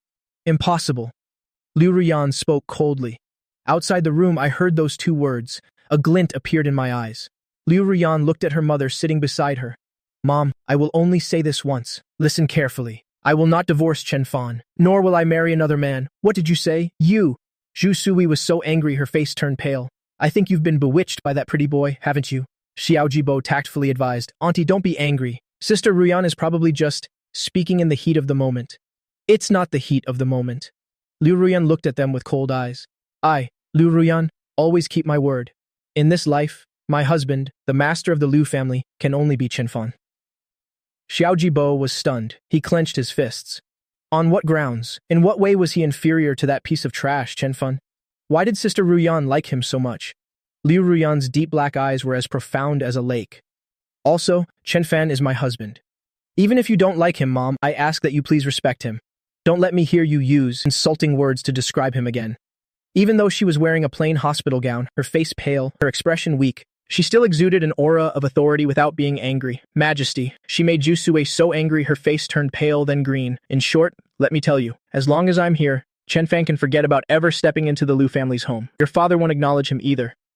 Impossible. Liu Ruyan spoke coldly. Outside the room, I heard those 2 words. A glint appeared in my eyes. Liu Ruyan looked at her mother sitting beside her. Mom, I will only say this once. Listen carefully. I will not divorce Chen Fan, nor will I marry another man. What did you say? You. Ju Sui was so angry her face turned pale. I think you've been bewitched by that pretty boy, haven't you? Xiao Jibo tactfully advised. Auntie, don't be angry. Sister Ruyan is probably just speaking in the heat of the moment. It's not the heat of the moment. Liu Ruyan looked at them with cold eyes. I, Liu Ruyan, always keep my word. In this life, my husband, the master of the Liu family, can only be Chen Fan. Xiao Jibo was stunned. He clenched his fists. On what grounds? In what way was he inferior to that piece of trash, Chen Fan? Why did Sister Ruyan like him so much? Liu Ruyan's deep black eyes were as profound as a lake. Also, Chen Fan is my husband. Even if you don't like him, Mom, I ask that you please respect him. Don't let me hear you use insulting words to describe him again. Even though she was wearing a plain hospital gown, her face pale, her expression weak, she still exuded an aura of authority without being angry. Majesty. She made Ju Sui so angry her face turned pale then green. In short, let me tell you, as long as I'm here, Chen Fan can forget about ever stepping into the Liu family's home. Your father won't acknowledge him either.